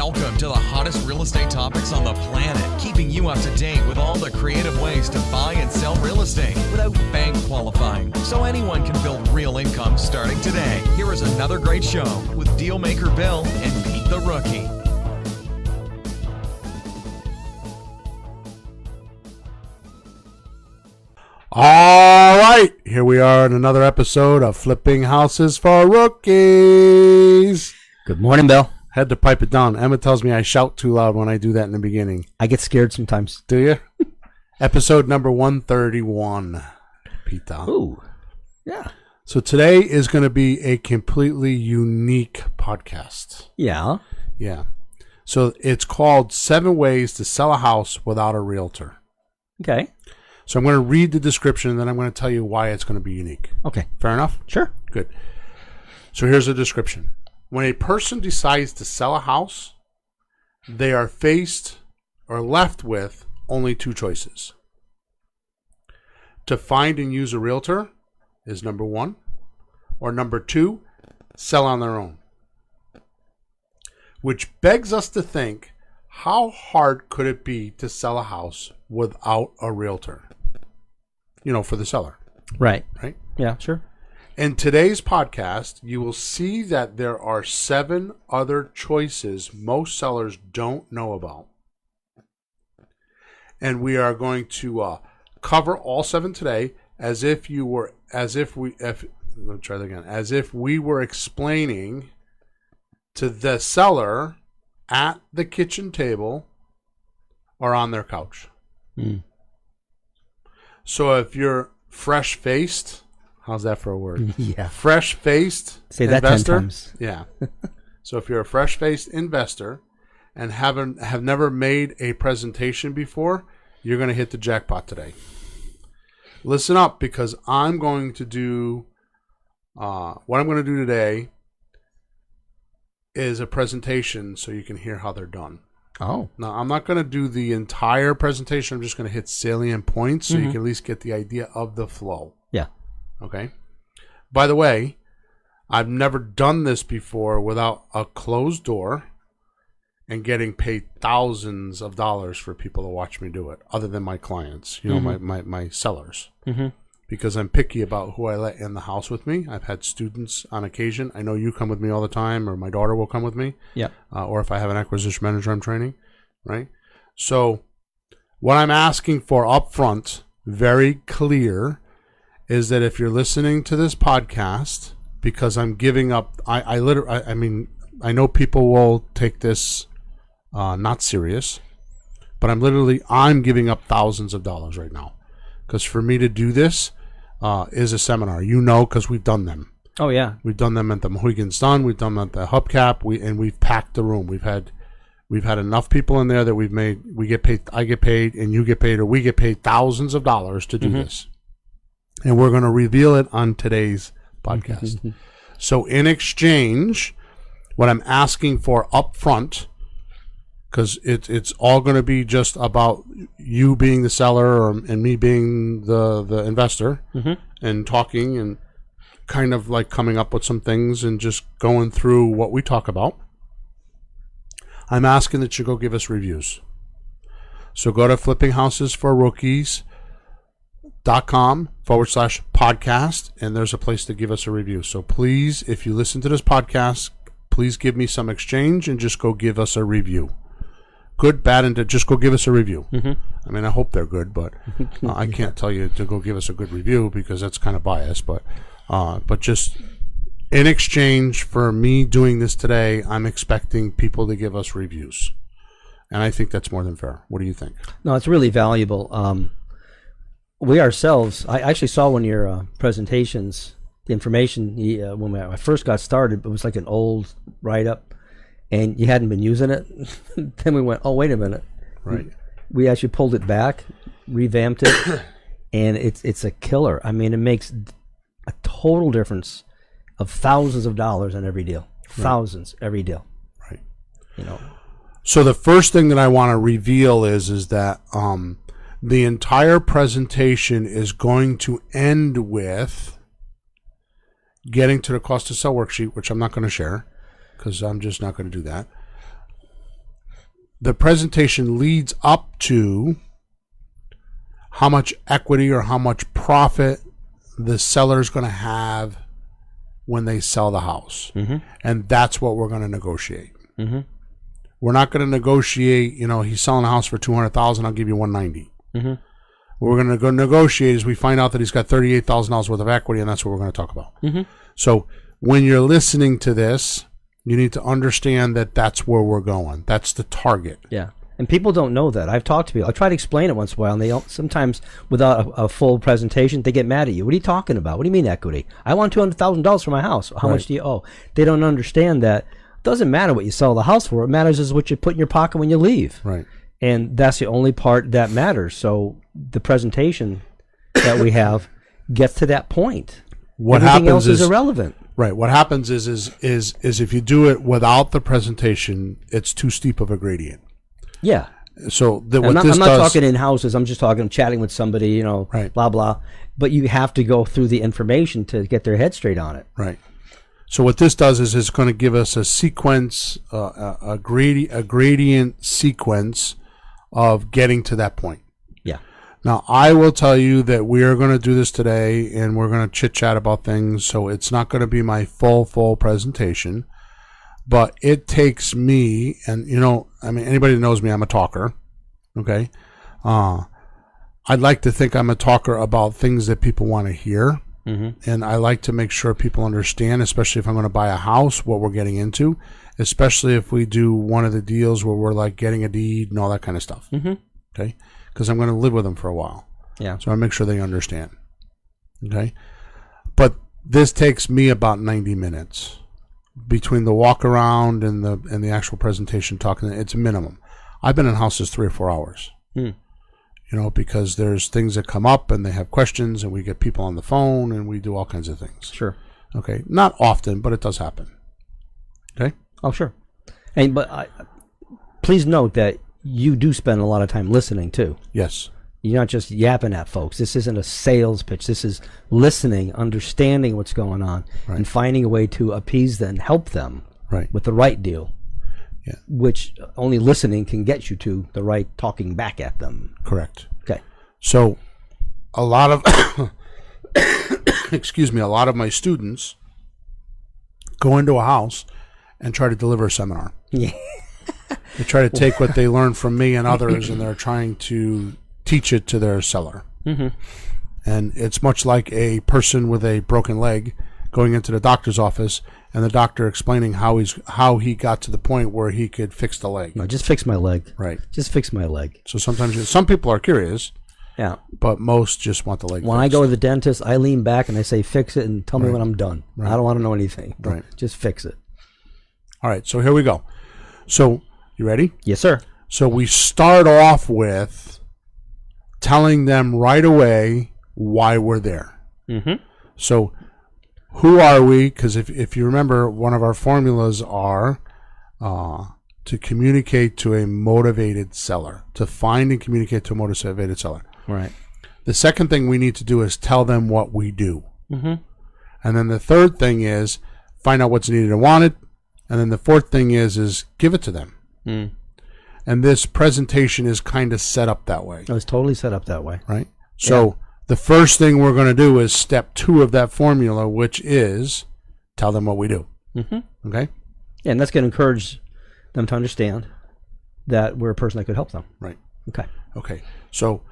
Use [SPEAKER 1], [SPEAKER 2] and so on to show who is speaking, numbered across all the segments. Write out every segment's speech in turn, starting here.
[SPEAKER 1] Welcome to the hottest real estate topics on the planet, keeping you up to date with all the creative ways to buy and sell real estate without bank qualifying, so anyone can build real income starting today. Here is another great show with Dealmaker Bill and Pete the Rookie.
[SPEAKER 2] All right, here we are in another episode of Flipping Houses for Rookies.
[SPEAKER 3] Good morning, Bill.
[SPEAKER 2] Had to pipe it down. Emma tells me I shout too loud when I do that in the beginning.
[SPEAKER 3] I get scared sometimes.
[SPEAKER 2] Do you? Episode number 131, Pita.
[SPEAKER 3] Ooh, yeah.
[SPEAKER 2] So today is going to be a completely unique podcast.
[SPEAKER 3] Yeah.
[SPEAKER 2] Yeah. So it's called 7 Ways to Sell a House Without a Realtor.
[SPEAKER 3] Okay.
[SPEAKER 2] So I'm going to read the description, and then I'm going to tell you why it's going to be unique.
[SPEAKER 3] Okay.
[SPEAKER 2] Fair enough?
[SPEAKER 3] Sure.
[SPEAKER 2] Good. So here's the description. When a person decides to sell a house, they are faced or left with only 2 choices. To find and use a realtor is number 1, or number 2, sell on their own. Which begs us to think, how hard could it be to sell a house without a realtor? You know, for the seller.
[SPEAKER 3] Right.
[SPEAKER 2] Right?
[SPEAKER 3] Yeah, sure.
[SPEAKER 2] In today's podcast, you will see that there are 7 other choices most sellers don't know about. And we are going to cover all 7 today as if we were explaining to the seller at the kitchen table or on their couch.
[SPEAKER 3] Mm.
[SPEAKER 2] So if you're fresh-faced, how's that for a word?
[SPEAKER 3] Yeah.
[SPEAKER 2] Fresh-faced
[SPEAKER 3] Say that
[SPEAKER 2] investor.
[SPEAKER 3] 10 times.
[SPEAKER 2] Yeah. So if you're a fresh-faced investor and have never made a presentation before, you're going to hit the jackpot today. Listen up, because I'm going to do what I'm going to do today is a presentation so you can hear how they're done.
[SPEAKER 3] Oh.
[SPEAKER 2] Now, I'm not going to do the entire presentation. I'm just going to hit salient points so you can at least get the idea of the flow.
[SPEAKER 3] Yeah.
[SPEAKER 2] Okay? By the way, I've never done this before without a closed door and getting paid thousands of dollars for people to watch me do it, other than my clients, you know, my sellers. Mm-hmm. Because I'm picky about who I let in the house with me. I've had students on occasion. I know you come with me all the time, or my daughter will come with me.
[SPEAKER 3] Yeah.
[SPEAKER 2] Or if I have an acquisition manager I'm training, right? So what I'm asking for up front, very clear, is that if you're listening to this podcast, because I'm giving up, I know people will take this not serious, but I'm giving up thousands of dollars right now. Because for me to do this is a seminar, because we've done them.
[SPEAKER 3] Oh, yeah.
[SPEAKER 2] We've done them at the Mohegan Sun. We've done them at the Hubcap. We've packed the room. We've had enough people in there that we get paid. I get paid, and you get paid, or we get paid thousands of dollars to do this. And we're going to reveal it on today's podcast. So in exchange, what I'm asking for up front, because it's all going to be just about you being the seller and me being the investor, and talking and kind of like coming up with some things and just going through what we talk about. I'm asking that you go give us reviews. So go to flippinghouses4rookies.com/podcast, and there's a place to give us a review. So please, if you listen to this podcast, please give me some exchange and just go give us a review. Good, bad, and just go give us a review. I mean, I hope they're good, but I can't tell you to go give us a good review because that's kind of biased. But just in exchange for me doing this today, I'm expecting people to give us reviews. And I think that's more than fair. What do you think?
[SPEAKER 3] No, it's really valuable. We ourselves, I actually saw one of your presentations, the information, when I first got started, it was like an old write-up. And you hadn't been using it. Then we went, oh, wait a minute.
[SPEAKER 2] Right.
[SPEAKER 3] We actually pulled it back, revamped it, and it's a killer. I mean, it makes a total difference of thousands of dollars on every deal. Right. Thousands every deal.
[SPEAKER 2] Right.
[SPEAKER 3] You know.
[SPEAKER 2] So the first thing that I want to reveal is that the entire presentation is going to end with getting to the cost to sell worksheet, which I'm not going to share, because I'm just not going to do that. the presentation leads up to how much equity or how much profit the seller is going to have when they sell the house. And that's what we're going to negotiate. We're not going to negotiate, he's selling a house for $200,000, I'll give you $190. What we're going to go negotiate is we find out that he's got $38,000 worth of equity, and that's what we're going to talk about. So when you're listening to this, you need to understand that that's where we're going. That's the target.
[SPEAKER 3] Yeah. And people don't know that. I've talked to people. I try to explain it once in a while, and they don't, sometimes without a full presentation, they get mad at you. What are you talking about? What do you mean equity? I want $200,000 for my house. How much do you owe? They don't understand that it doesn't matter what you sell the house for. What matters is what you put in your pocket when you leave.
[SPEAKER 2] Right.
[SPEAKER 3] And that's the only part that matters. So the presentation that we have gets to that point. Everything else is irrelevant.
[SPEAKER 2] Right. What happens is if you do it without the presentation, it's too steep of a gradient.
[SPEAKER 3] Yeah.
[SPEAKER 2] So
[SPEAKER 3] I'm not talking in houses. I'm just talking chatting with somebody, blah, blah. But you have to go through the information to get their head straight on it.
[SPEAKER 2] Right. So what this does is it's going to give us a sequence, a gradient sequence of getting to that point.
[SPEAKER 3] Yeah.
[SPEAKER 2] Now, I will tell you that we are going to do this today, and we're going to chit-chat about things, so it's not going to be my full presentation, but it takes me, and, anybody that knows me, I'm a talker, okay? I'd like to think I'm a talker about things that people want to hear, and I like to make sure people understand, especially if I'm going to buy a house, what we're getting into, especially if we do one of the deals where we're like getting a deed and all that kind of stuff, okay? Because I'm going to live with them for a while.
[SPEAKER 3] Yeah.
[SPEAKER 2] So I make sure they understand. Okay. But this takes me about 90 minutes between the walk around and the actual presentation talking. It's a minimum. I've been in houses 3 or 4 hours. Because there's things that come up and they have questions and we get people on the phone and we do all kinds of things.
[SPEAKER 3] Sure.
[SPEAKER 2] Okay. Not often, but it does happen. Okay.
[SPEAKER 3] Oh, sure. But please note that you do spend a lot of time listening too.
[SPEAKER 2] Yes.
[SPEAKER 3] You're not just yapping at folks. This isn't a sales pitch. This is listening, understanding what's going on, and finding a way to appease them, help them with the right deal.
[SPEAKER 2] Yeah.
[SPEAKER 3] Which only listening can get you to the right talking back at them.
[SPEAKER 2] Correct.
[SPEAKER 3] Okay.
[SPEAKER 2] So a lot of a lot of my students go into a house and try to deliver a seminar.
[SPEAKER 3] Yeah.
[SPEAKER 2] They try to take what they learn from me and others, and they're trying to teach it to their seller. And it's much like a person with a broken leg going into the doctor's office, and the doctor explaining how he got to the point where he could fix the leg.
[SPEAKER 3] No, just fix my leg.
[SPEAKER 2] Right.
[SPEAKER 3] Just fix my leg.
[SPEAKER 2] So sometimes some people are curious.
[SPEAKER 3] Yeah.
[SPEAKER 2] But most just want the leg
[SPEAKER 3] when
[SPEAKER 2] fixed.
[SPEAKER 3] I go to the dentist, I lean back and I say, fix it and tell me when I'm done. I don't want to know anything.
[SPEAKER 2] Right.
[SPEAKER 3] Just fix it.
[SPEAKER 2] All right. So here we go. So you ready?
[SPEAKER 3] Yes, sir.
[SPEAKER 2] So we start off with telling them right away why we're there. So who are we? Because if you remember, one of our formulas are to communicate to a motivated seller, to find and communicate to a motivated seller.
[SPEAKER 3] Right.
[SPEAKER 2] The second thing we need to do is tell them what we do. And then the third thing is find out what's needed and wanted. And then the fourth thing is give it to them. And this presentation is kind of set up that way.
[SPEAKER 3] It was totally set up that way.
[SPEAKER 2] Right? So the first thing we're going to do is step 2 of that formula, which is tell them what we do. Okay?
[SPEAKER 3] And that's going to encourage them to understand that we're a person that could help them.
[SPEAKER 2] Right.
[SPEAKER 3] Okay.
[SPEAKER 2] So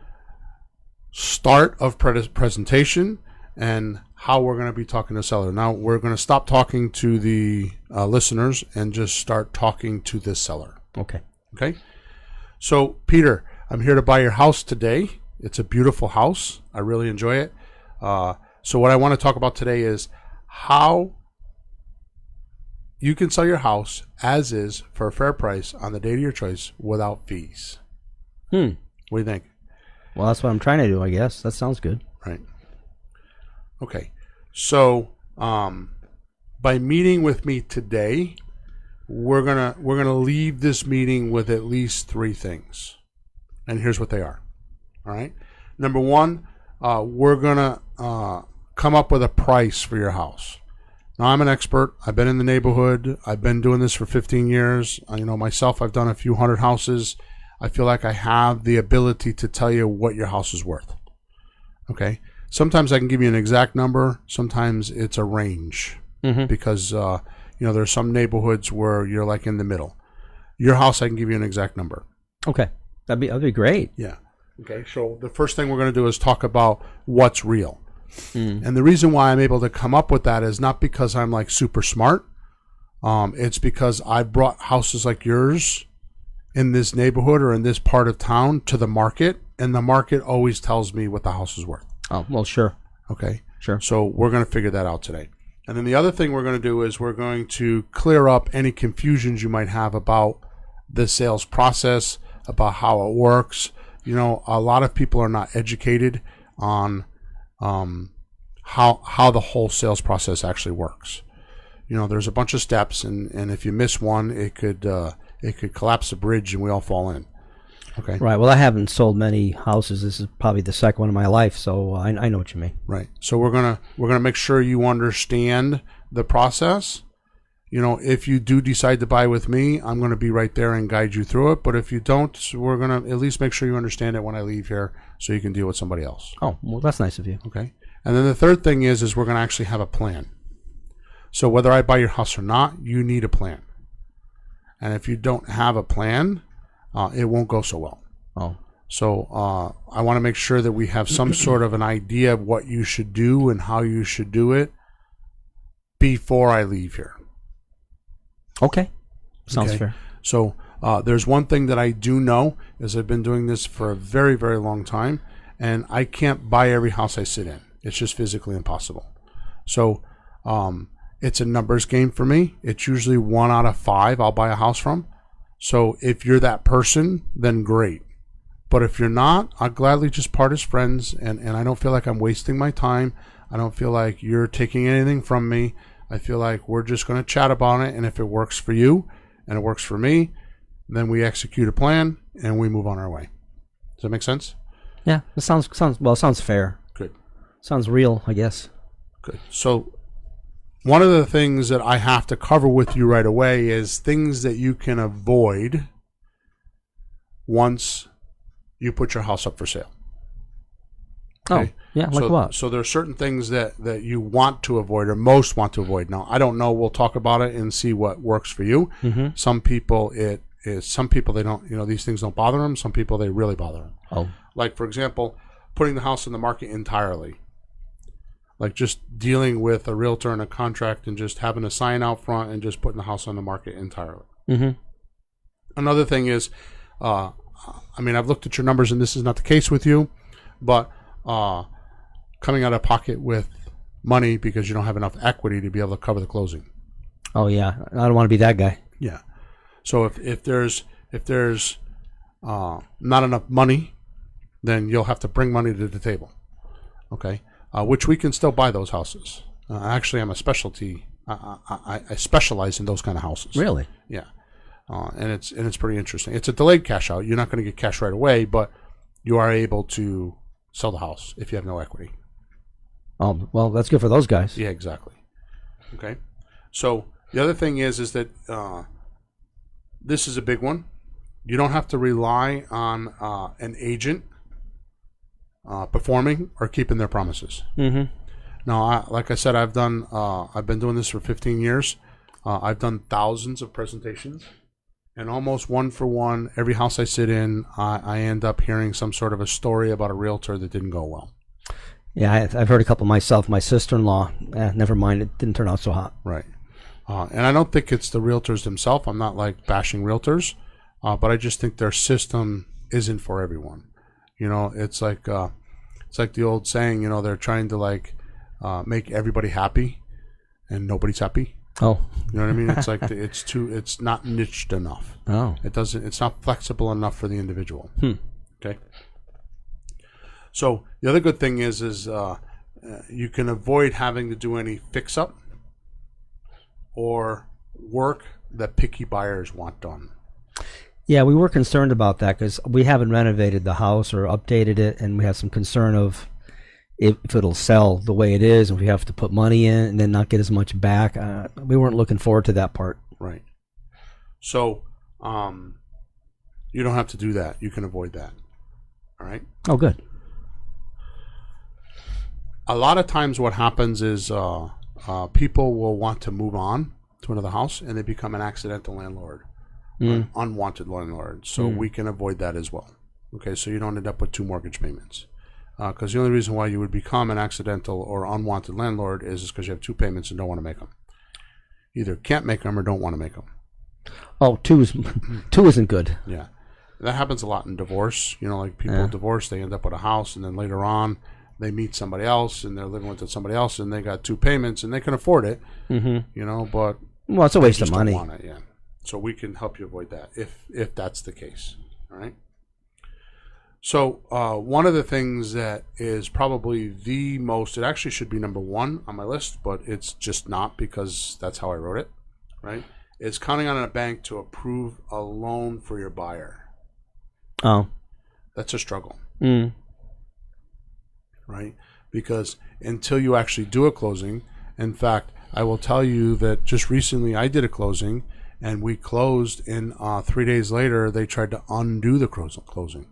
[SPEAKER 2] start of presentation and how we're going to be talking to the seller. Now we're going to stop talking to the listeners and just start talking to the seller.
[SPEAKER 3] Okay.
[SPEAKER 2] So Peter, I'm here to buy your house today. It's a beautiful house. I really enjoy it. So what I want to talk about today is how you can sell your house as is for a fair price on the date of your choice without fees. What do you think?
[SPEAKER 3] Well, that's what I'm trying to do, I guess. That sounds good.
[SPEAKER 2] Right. Okay. So by meeting with me today, we're gonna leave this meeting with at least 3 things. And here's what they are. All right. Number 1, we're gonna come up with a price for your house. Now, I'm an expert. I've been in the neighborhood. I've been doing this for 15 years. Myself, I've done a few hundred houses. I feel like I have the ability to tell you what your house is worth. Okay? Sometimes I can give you an exact number. Sometimes it's a range because, there's some neighborhoods where you're like in the middle. Your house, I can give you an exact number.
[SPEAKER 3] Okay. That'd be great.
[SPEAKER 2] Yeah. Okay. So the first thing we're going to do is talk about what's real. And the reason why I'm able to come up with that is not because I'm like super smart. It's because I brought houses like yours in this neighborhood or in this part of town to the market, and the market always tells me what the house is worth.
[SPEAKER 3] Oh, well, sure.
[SPEAKER 2] Okay.
[SPEAKER 3] Sure.
[SPEAKER 2] So we're going to figure that out today. And then the other thing we're going to do is we're going to clear up any confusions you might have about the sales process, about how it works. A lot of people are not educated on how the whole sales process actually works. There's a bunch of steps, and if you miss one, it could collapse the bridge and we all fall in. Okay.
[SPEAKER 3] Right. Well, I haven't sold many houses. This is probably the second one in my life, so I know what you mean.
[SPEAKER 2] Right. So we're gonna make sure you understand the process. If you do decide to buy with me, I'm going to be right there and guide you through it. But if you don't, we're going to at least make sure you understand it when I leave here so you can deal with somebody else.
[SPEAKER 3] Oh, well, that's nice of you.
[SPEAKER 2] Okay. And then the third thing is we're going to actually have a plan. So whether I buy your house or not, you need a plan. And if you don't have a plan, it won't go so well.
[SPEAKER 3] Oh.
[SPEAKER 2] So I want to make sure that we have some sort of an idea of what you should do and how you should do it before I leave here.
[SPEAKER 3] Okay. Sounds
[SPEAKER 2] Okay.
[SPEAKER 3] fair.
[SPEAKER 2] So there's one thing that I do know is I've been doing this for a very, very long time, and I can't buy every house I sit in. It's just physically impossible. So it's a numbers game for me. It's usually 1 out of 5 I'll buy a house from. So if you're that person, then great. But if you're not, I'll gladly just part as friends, and I don't feel like I'm wasting my time. I don't feel like you're taking anything from me. I feel like we're just going to chat about it, and if it works for you and it works for me, then we execute a plan and we move on our way. Does that make sense?
[SPEAKER 3] Yeah, it sounds fair.
[SPEAKER 2] Good.
[SPEAKER 3] Sounds real, I guess.
[SPEAKER 2] Good. So one of the things that I have to cover with you right away is things that you can avoid once you put your house up for sale. Okay?
[SPEAKER 3] Oh, yeah, like what?
[SPEAKER 2] So there are certain things that you want to avoid or most want to avoid. Now, I don't know. We'll talk about it and see what works for you.
[SPEAKER 3] Mm-hmm.
[SPEAKER 2] Some people, they don't, these things don't bother them. Some people, they really bother them.
[SPEAKER 3] Oh.
[SPEAKER 2] Like, for example, putting the house in the market entirely. Like just dealing with a realtor and a contract and just having a sign out front and just putting the house on the market entirely.
[SPEAKER 3] Mm-hmm.
[SPEAKER 2] Another thing is, I've looked at your numbers and this is not the case with you, but coming out of pocket with money because you don't have enough equity to be able to cover the closing.
[SPEAKER 3] Oh yeah, I don't want to be that guy.
[SPEAKER 2] Yeah. So if there's not enough money, then you'll have to bring money to the table. Okay. Which we can still buy those houses. Actually, I'm a specialty. I specialize in those kind of houses.
[SPEAKER 3] Really?
[SPEAKER 2] Yeah. And it's pretty interesting. It's a delayed cash out. You're not going to get cash right away, but you are able to sell the house if you have no equity.
[SPEAKER 3] Oh, well, that's good for those guys.
[SPEAKER 2] Yeah, exactly. Okay. So the other thing is that this is a big one. You don't have to rely on an agent performing or keeping their promises.
[SPEAKER 3] Mm-hmm.
[SPEAKER 2] Now, like I said, I've been doing this for 15 years. I've done thousands of presentations, and almost one for one, every house I sit in, I end up hearing some sort of a story about a realtor that didn't go well.
[SPEAKER 3] Yeah, I've heard a couple myself. My sister-in-law, never mind, it didn't turn out so hot.
[SPEAKER 2] Right. And I don't think it's the realtors themselves. I'm not like bashing realtors, but I just think their system isn't for everyone. It's like the old saying. They're trying to make everybody happy, and nobody's happy.
[SPEAKER 3] Oh,
[SPEAKER 2] you know what I mean? It's like it's not niched enough.
[SPEAKER 3] Oh,
[SPEAKER 2] it's not flexible enough for the individual. Okay. So the other good thing is you can avoid having to do any fix up or work that picky buyers want done.
[SPEAKER 3] Yeah, we were concerned about that because we haven't renovated the house or updated it, and we have some concern of if it'll sell the way it is, and if we have to put money in and then not get as much back. We weren't looking forward to that part.
[SPEAKER 2] Right. So you don't have to do that. You can avoid that. All right.
[SPEAKER 3] Oh, good.
[SPEAKER 2] A lot of times what happens is people will want to move on to another house, and they become an accidental landlord, or an unwanted landlord. So we can avoid that as well. Okay, so you don't end up with 2 mortgage payments. Because the only reason why you would become an accidental or unwanted landlord is because you have 2 payments and don't want to make them. Either can't make them or don't want to make them.
[SPEAKER 3] Oh, two isn't good.
[SPEAKER 2] Yeah. That happens a lot in divorce. You know, like people divorce, they end up with a house, and then later on they meet somebody else and they're living with somebody else, and they got 2 payments and they can afford it. You know, but
[SPEAKER 3] Well, it's a waste
[SPEAKER 2] they
[SPEAKER 3] of
[SPEAKER 2] just
[SPEAKER 3] money.
[SPEAKER 2] don't want it, yeah. So we can help you avoid that if that's the case. All right. So one of the things that is probably the most, it actually should be number 1 on my list, but it's just not, because that's how I wrote it, right? Is counting on a bank to approve a loan for your buyer.
[SPEAKER 3] Oh.
[SPEAKER 2] That's a struggle,
[SPEAKER 3] Mm.
[SPEAKER 2] right? Because until you actually do a closing, in fact, I will tell you that just recently I did a closing, and we closed, and 3 days later they tried to undo the closing.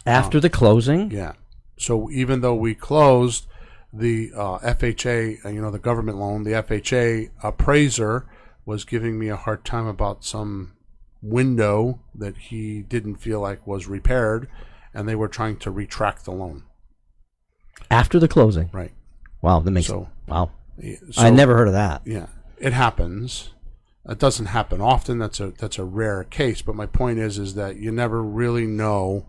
[SPEAKER 3] After the closing?
[SPEAKER 2] Yeah. So even though we closed, the FHA, the government loan, the FHA appraiser was giving me a hard time about some window that he didn't feel like was repaired, and they were trying to retract the loan.
[SPEAKER 3] After the closing?
[SPEAKER 2] Right.
[SPEAKER 3] Wow, that makes wow.
[SPEAKER 2] So,
[SPEAKER 3] I never heard of that.
[SPEAKER 2] Yeah, it happens. It doesn't happen often. That's a rare case. But my point is that you never really know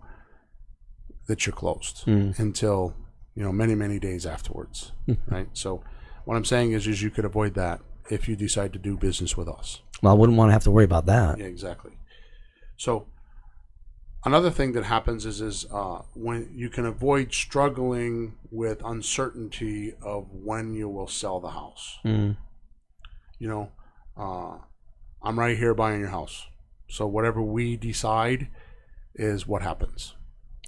[SPEAKER 2] that you're closed until many days afterwards, right? So what I'm saying is you could avoid that if you decide to do business with us.
[SPEAKER 3] Well, I wouldn't want to have to worry about that.
[SPEAKER 2] Yeah, exactly. So another thing that happens is when you can avoid struggling with uncertainty of when you will sell the house. I'm right here buying your house. So whatever we decide is what happens.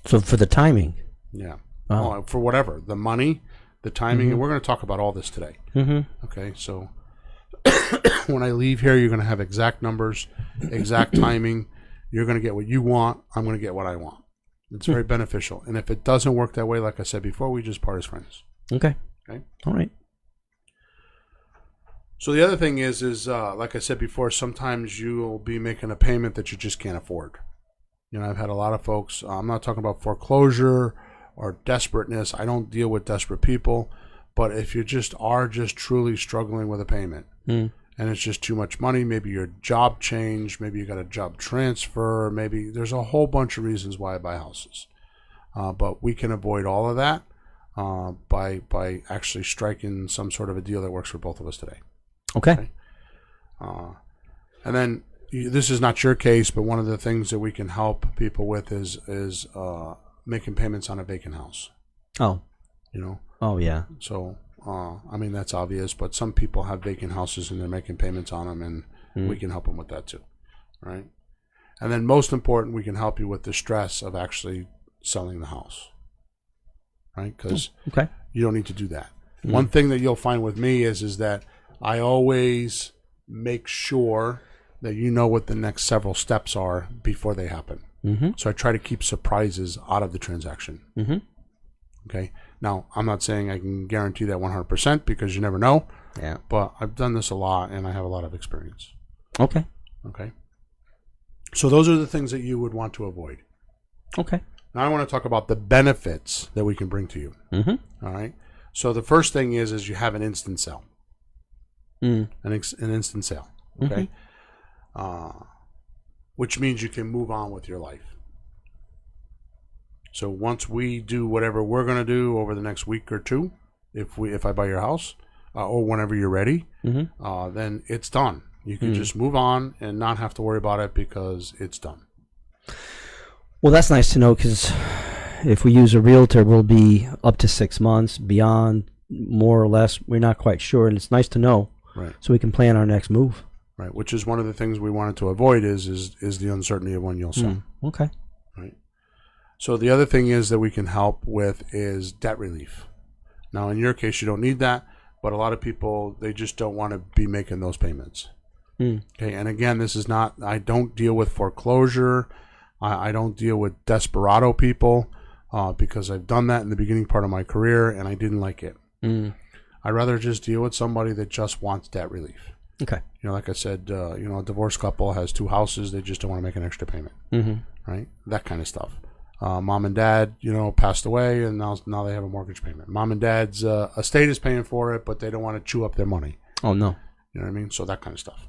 [SPEAKER 3] So for the timing.
[SPEAKER 2] Yeah.
[SPEAKER 3] Wow.
[SPEAKER 2] For whatever. The money, the timing, and we're going to talk about all this today. Okay, so when I leave here, you're going to have exact numbers, exact timing. You're going to get what you want. I'm going to get what I want. It's very beneficial. And if it doesn't work that way, like I said before, we just part as friends.
[SPEAKER 3] Okay.
[SPEAKER 2] Okay.
[SPEAKER 3] All right.
[SPEAKER 2] So the other thing is like I said before, sometimes you'll be making a payment that you just can't afford. I've had a lot of folks, I'm not talking about foreclosure or desperateness. I don't deal with desperate people. But if you are truly struggling with a payment and it's just too much money, maybe your job changed, maybe you got a job transfer, maybe there's a whole bunch of reasons why I buy houses. But we can avoid all of that by actually striking some sort of a deal that works for both of us today.
[SPEAKER 3] Okay.
[SPEAKER 2] And then this is not your case, but one of the things that we can help people with is making payments on a vacant house.
[SPEAKER 3] Oh. Oh, yeah.
[SPEAKER 2] So, that's obvious, but some people have vacant houses and they're making payments on them, and we can help them with that too, right? And then most important, we can help you with the stress of actually selling the house, right? Because you don't need to do that. One thing that you'll find with me is that I always make sure that you know what the next several steps are before they happen. So I try to keep surprises out of the transaction. Okay. Now, I'm not saying I can guarantee that 100% because you never know.
[SPEAKER 3] Yeah.
[SPEAKER 2] But I've done this a lot and I have a lot of experience.
[SPEAKER 3] Okay.
[SPEAKER 2] Okay. So those are the things that you would want to avoid.
[SPEAKER 3] Okay.
[SPEAKER 2] Now I want to talk about the benefits that we can bring to you. All right. So the first thing is you have an instant sale. An instant sale. Okay. Which means you can move on with your life. So once we do whatever we're going to do over the next week or two, if I buy your house, or whenever you're ready, then it's done. You can just move on and not have to worry about it because it's done.
[SPEAKER 3] Well, that's nice to know, because if we use a realtor, we'll be up to 6 months, beyond, more or less. We're not quite sure, and it's nice to know,
[SPEAKER 2] right?
[SPEAKER 3] So we can plan our next move.
[SPEAKER 2] Right, which is one of the things we wanted to avoid is the uncertainty of when you'll sell.
[SPEAKER 3] Okay.
[SPEAKER 2] Right. So the other thing is that we can help with is debt relief. Now, in your case, you don't need that, but a lot of people, they just don't want to be making those payments. Okay, and again, this is not, I don't deal with foreclosure. I don't deal with desperado people because I've done that in the beginning part of my career and I didn't like it. I'd rather just deal with somebody that just wants debt relief.
[SPEAKER 3] Okay.
[SPEAKER 2] Like I said, a divorced couple has 2 houses. They just don't want to make an extra payment. Right? That kind of stuff. Mom and dad, passed away, and now they have a mortgage payment. Mom and dad's estate is paying for it, but they don't want to chew up their money.
[SPEAKER 3] Oh, no.
[SPEAKER 2] You know what I mean? So that kind of stuff.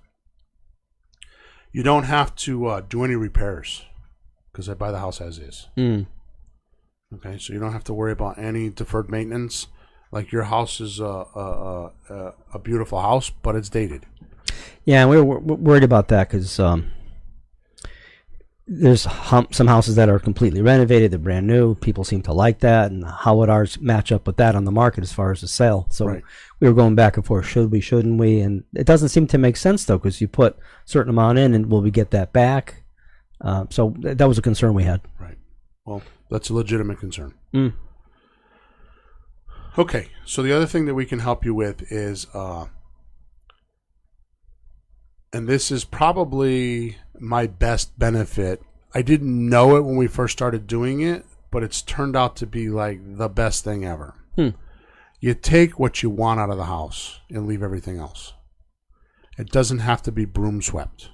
[SPEAKER 2] You don't have to do any repairs because I buy the house as is. Okay, so you don't have to worry about any deferred maintenance. Like your house is a beautiful house, but it's dated.
[SPEAKER 3] Yeah, and we're worried about that because there's some houses that are completely renovated, they're brand new. People seem to like that, and how would ours match up with that on the market as far as the sale? So we were going back and forth, should we, shouldn't we? And it doesn't seem to make sense, though, because you put a certain amount in, and will we get that back? So that was a concern we had.
[SPEAKER 2] Right. Well, that's a legitimate concern. Okay, so the other thing that we can help you with is, and this is probably my best benefit. I didn't know it when we first started doing it, but it's turned out to be like the best thing ever. You take what you want out of the house and leave everything else. It doesn't have to be broom swept.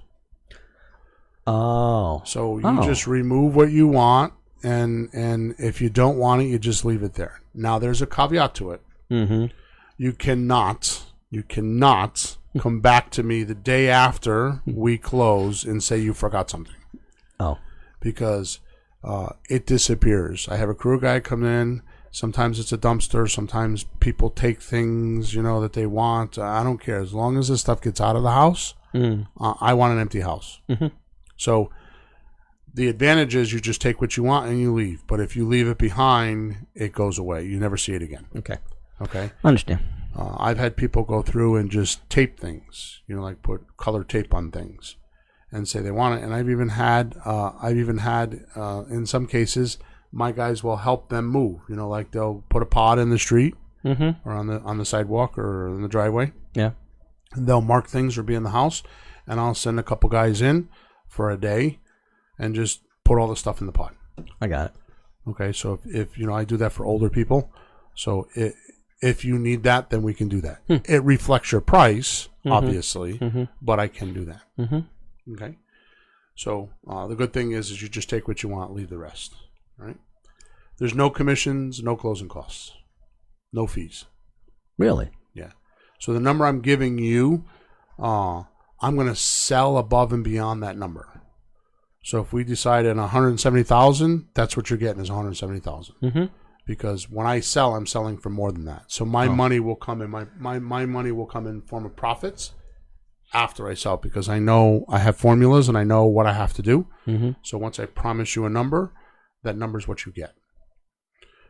[SPEAKER 3] Oh.
[SPEAKER 2] So you just remove what you want, and if you don't want it, you just leave it there. Now, there's a caveat to it. You cannot come back to me the day after we close and say you forgot something.
[SPEAKER 3] Oh.
[SPEAKER 2] Because it disappears. I have a crew guy come in. Sometimes it's a dumpster. Sometimes people take things, that they want. I don't care. As long as this stuff gets out of the house, I want an empty house. So the advantage is you just take what you want and you leave. But if you leave it behind, it goes away. You never see it again.
[SPEAKER 3] Okay.
[SPEAKER 2] Okay?
[SPEAKER 3] I understand.
[SPEAKER 2] I've had people go through and just tape things, like put color tape on things and say they want it. And I've even had in some cases, my guys will help them move, like they'll put a pod in the street or on the sidewalk or in the driveway.
[SPEAKER 3] Yeah.
[SPEAKER 2] And they'll mark things or be in the house, and I'll send a couple guys in for a day and just put all the stuff in the pod.
[SPEAKER 3] I got it.
[SPEAKER 2] Okay. So if I do that for older people. So if you need that, then we can do that. It reflects your price, obviously, but I can do that. Okay. So the good thing is you just take what you want, leave the rest. Right? There's no commissions, no closing costs, no fees.
[SPEAKER 3] Really?
[SPEAKER 2] Yeah. So the number I'm giving you, I'm going to sell above and beyond that number. So if we decide at 170,000, that's what you're getting is 170,000. Because when I sell, I'm selling for more than that. So my money will come in. My money will come in form of profits after I sell, because I know I have formulas and I know what I have to do. So once I promise you a number, that number is what you get.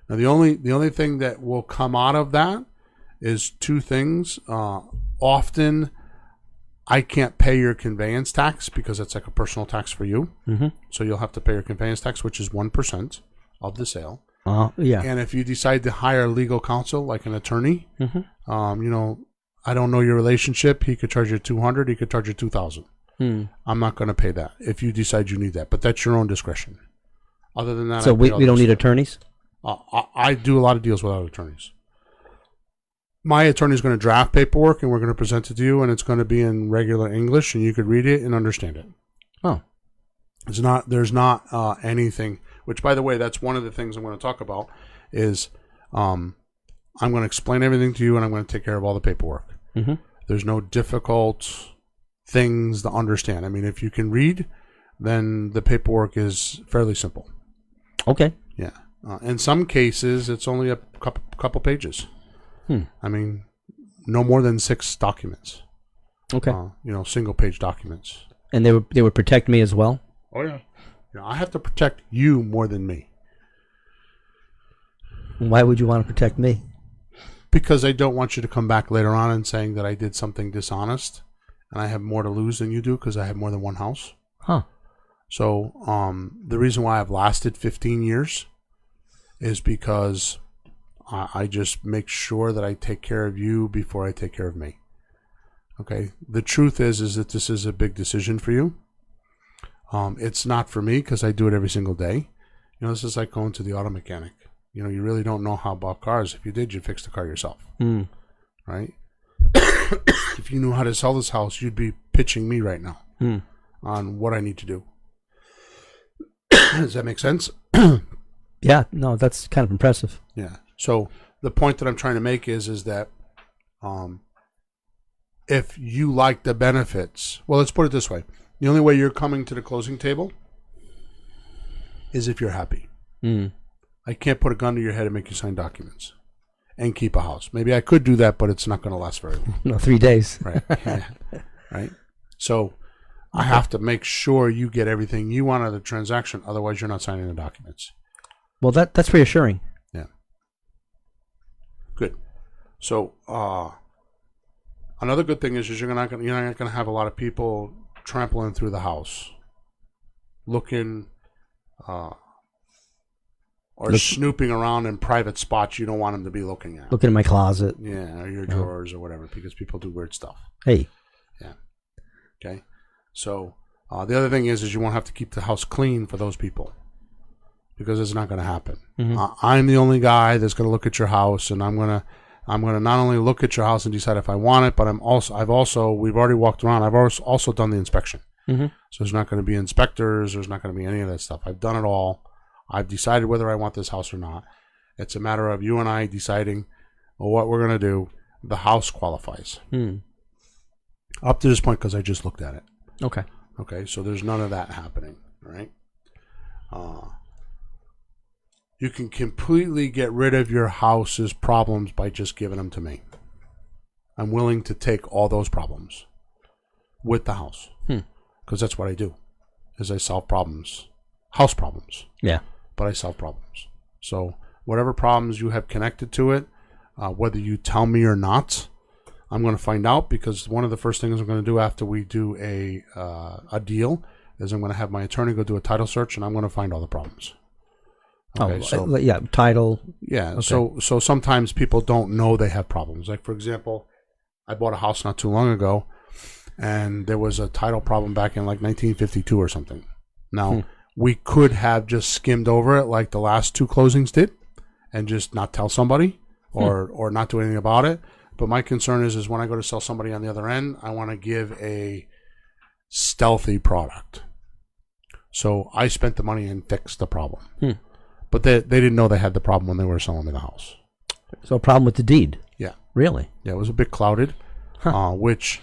[SPEAKER 2] Now the only thing that will come out of that is 2 things. Often I can't pay your conveyance tax because it's like a personal tax for you. So you'll have to pay your conveyance tax, which is 1% of the sale.
[SPEAKER 3] Yeah.
[SPEAKER 2] And if you decide to hire legal counsel, like an attorney, I don't know your relationship. He could charge you $200. He could charge you $2,000. I'm not going to pay that if you decide you need that, but that's your own discretion. Other than that,
[SPEAKER 3] so we don't need attorneys?
[SPEAKER 2] I do a lot of deals without attorneys. My attorney is going to draft paperwork, and we're going to present it to you, and it's going to be in regular English, and you could read it and understand it.
[SPEAKER 3] Oh.
[SPEAKER 2] There's not anything, which, by the way, that's one of the things I'm going to talk about is I'm going to explain everything to you, and I'm going to take care of all the paperwork. There's no difficult things to understand. I mean, if you can read, then the paperwork is fairly simple.
[SPEAKER 3] Okay.
[SPEAKER 2] Yeah. In some cases, it's only a couple pages. I mean, no more than 6 documents.
[SPEAKER 3] Okay.
[SPEAKER 2] Single page documents.
[SPEAKER 3] And they would protect me as well?
[SPEAKER 2] Oh, yeah. I have to protect you more than me.
[SPEAKER 3] Why would you want to protect me?
[SPEAKER 2] Because I don't want you to come back later on and saying that I did something dishonest and I have more to lose than you do because I have more than one house. So the reason why I've lasted 15 years is because I just make sure that I take care of you before I take care of me. Okay. The truth is that this is a big decision for you. It's not for me because I do it every single day. This is like going to the auto mechanic. You really don't know how about cars. If you did, you'd fix the car yourself. Right? If you knew how to sell this house, you'd be pitching me right now on what I need to do. Does that make sense?
[SPEAKER 3] Yeah, no, that's kind of impressive.
[SPEAKER 2] Yeah. So the point that I'm trying to make is that if you like the benefits, well, let's put it this way. The only way you're coming to the closing table is if you're happy. I can't put a gun to your head and make you sign documents and keep a house. Maybe I could do that, but it's not going to last very long.
[SPEAKER 3] No, 3 days.
[SPEAKER 2] Right. Right. So I have to make sure you get everything you want out of the transaction. Otherwise, you're not signing the documents.
[SPEAKER 3] Well, that's reassuring.
[SPEAKER 2] Yeah. Good. So another good thing is you're not going to have a lot of people trampling through the house, looking or snooping around in private spots you don't want them to be looking at.
[SPEAKER 3] Looking in my closet.
[SPEAKER 2] Yeah, or your drawers or whatever, because people do weird stuff.
[SPEAKER 3] Hey.
[SPEAKER 2] Yeah. Okay. So the other thing is you won't have to keep the house clean for those people, because it's not going to happen. I'm the only guy that's going to look at your house, and I'm going to not only look at your house and decide if I want it, but we've already walked around. I've also done the inspection. So there's not going to be inspectors. There's not going to be any of that stuff. I've done it all. I've decided whether I want this house or not. It's a matter of you and I deciding what we're going to do. The house qualifies. Up to this point, because I just looked at it. Okay, so there's none of that happening, right? You can completely get rid of your house's problems by just giving them to me. I'm willing to take all those problems with the house, because that's what I do, is I solve problems, house problems.
[SPEAKER 3] Yeah.
[SPEAKER 2] But I solve problems. So whatever problems you have connected to it, whether you tell me or not, I'm going to find out, because one of the first things I'm going to do after we do a deal is I'm going to have my attorney go do a title search, and I'm going to find all the problems. Okay,
[SPEAKER 3] yeah, title.
[SPEAKER 2] Yeah,
[SPEAKER 3] okay.
[SPEAKER 2] So sometimes people don't know they have problems. Like, for example, I bought a house not too long ago, and there was a title problem back in like 1952 or something. Now, we could have just skimmed over it like the last two closings did and just not tell somebody or not do anything about it. But my concern is when I go to sell somebody on the other end, I want to give a stealthy product. So I spent the money and fixed the problem. But they didn't know they had the problem when they were selling me the house.
[SPEAKER 3] So a problem with the deed?
[SPEAKER 2] Yeah.
[SPEAKER 3] Really?
[SPEAKER 2] Yeah, it was a bit clouded, which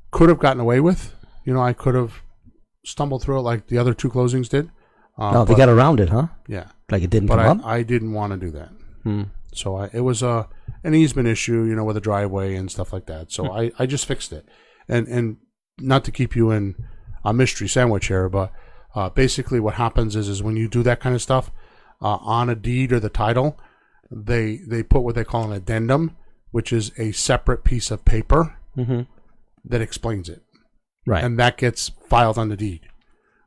[SPEAKER 2] could have gotten away with. I could have stumbled through it like the other two closings did.
[SPEAKER 3] They got around it, huh?
[SPEAKER 2] Yeah.
[SPEAKER 3] Like it didn't come up?
[SPEAKER 2] I didn't want to do that. So it was an easement issue, with a driveway and stuff like that. So I just fixed it. And not to keep you in a mystery sandwich here, but basically what happens is when you do that kind of stuff on a deed or the title, they put what they call an addendum, which is a separate piece of paper that explains it.
[SPEAKER 3] Right.
[SPEAKER 2] And that gets filed on the deed.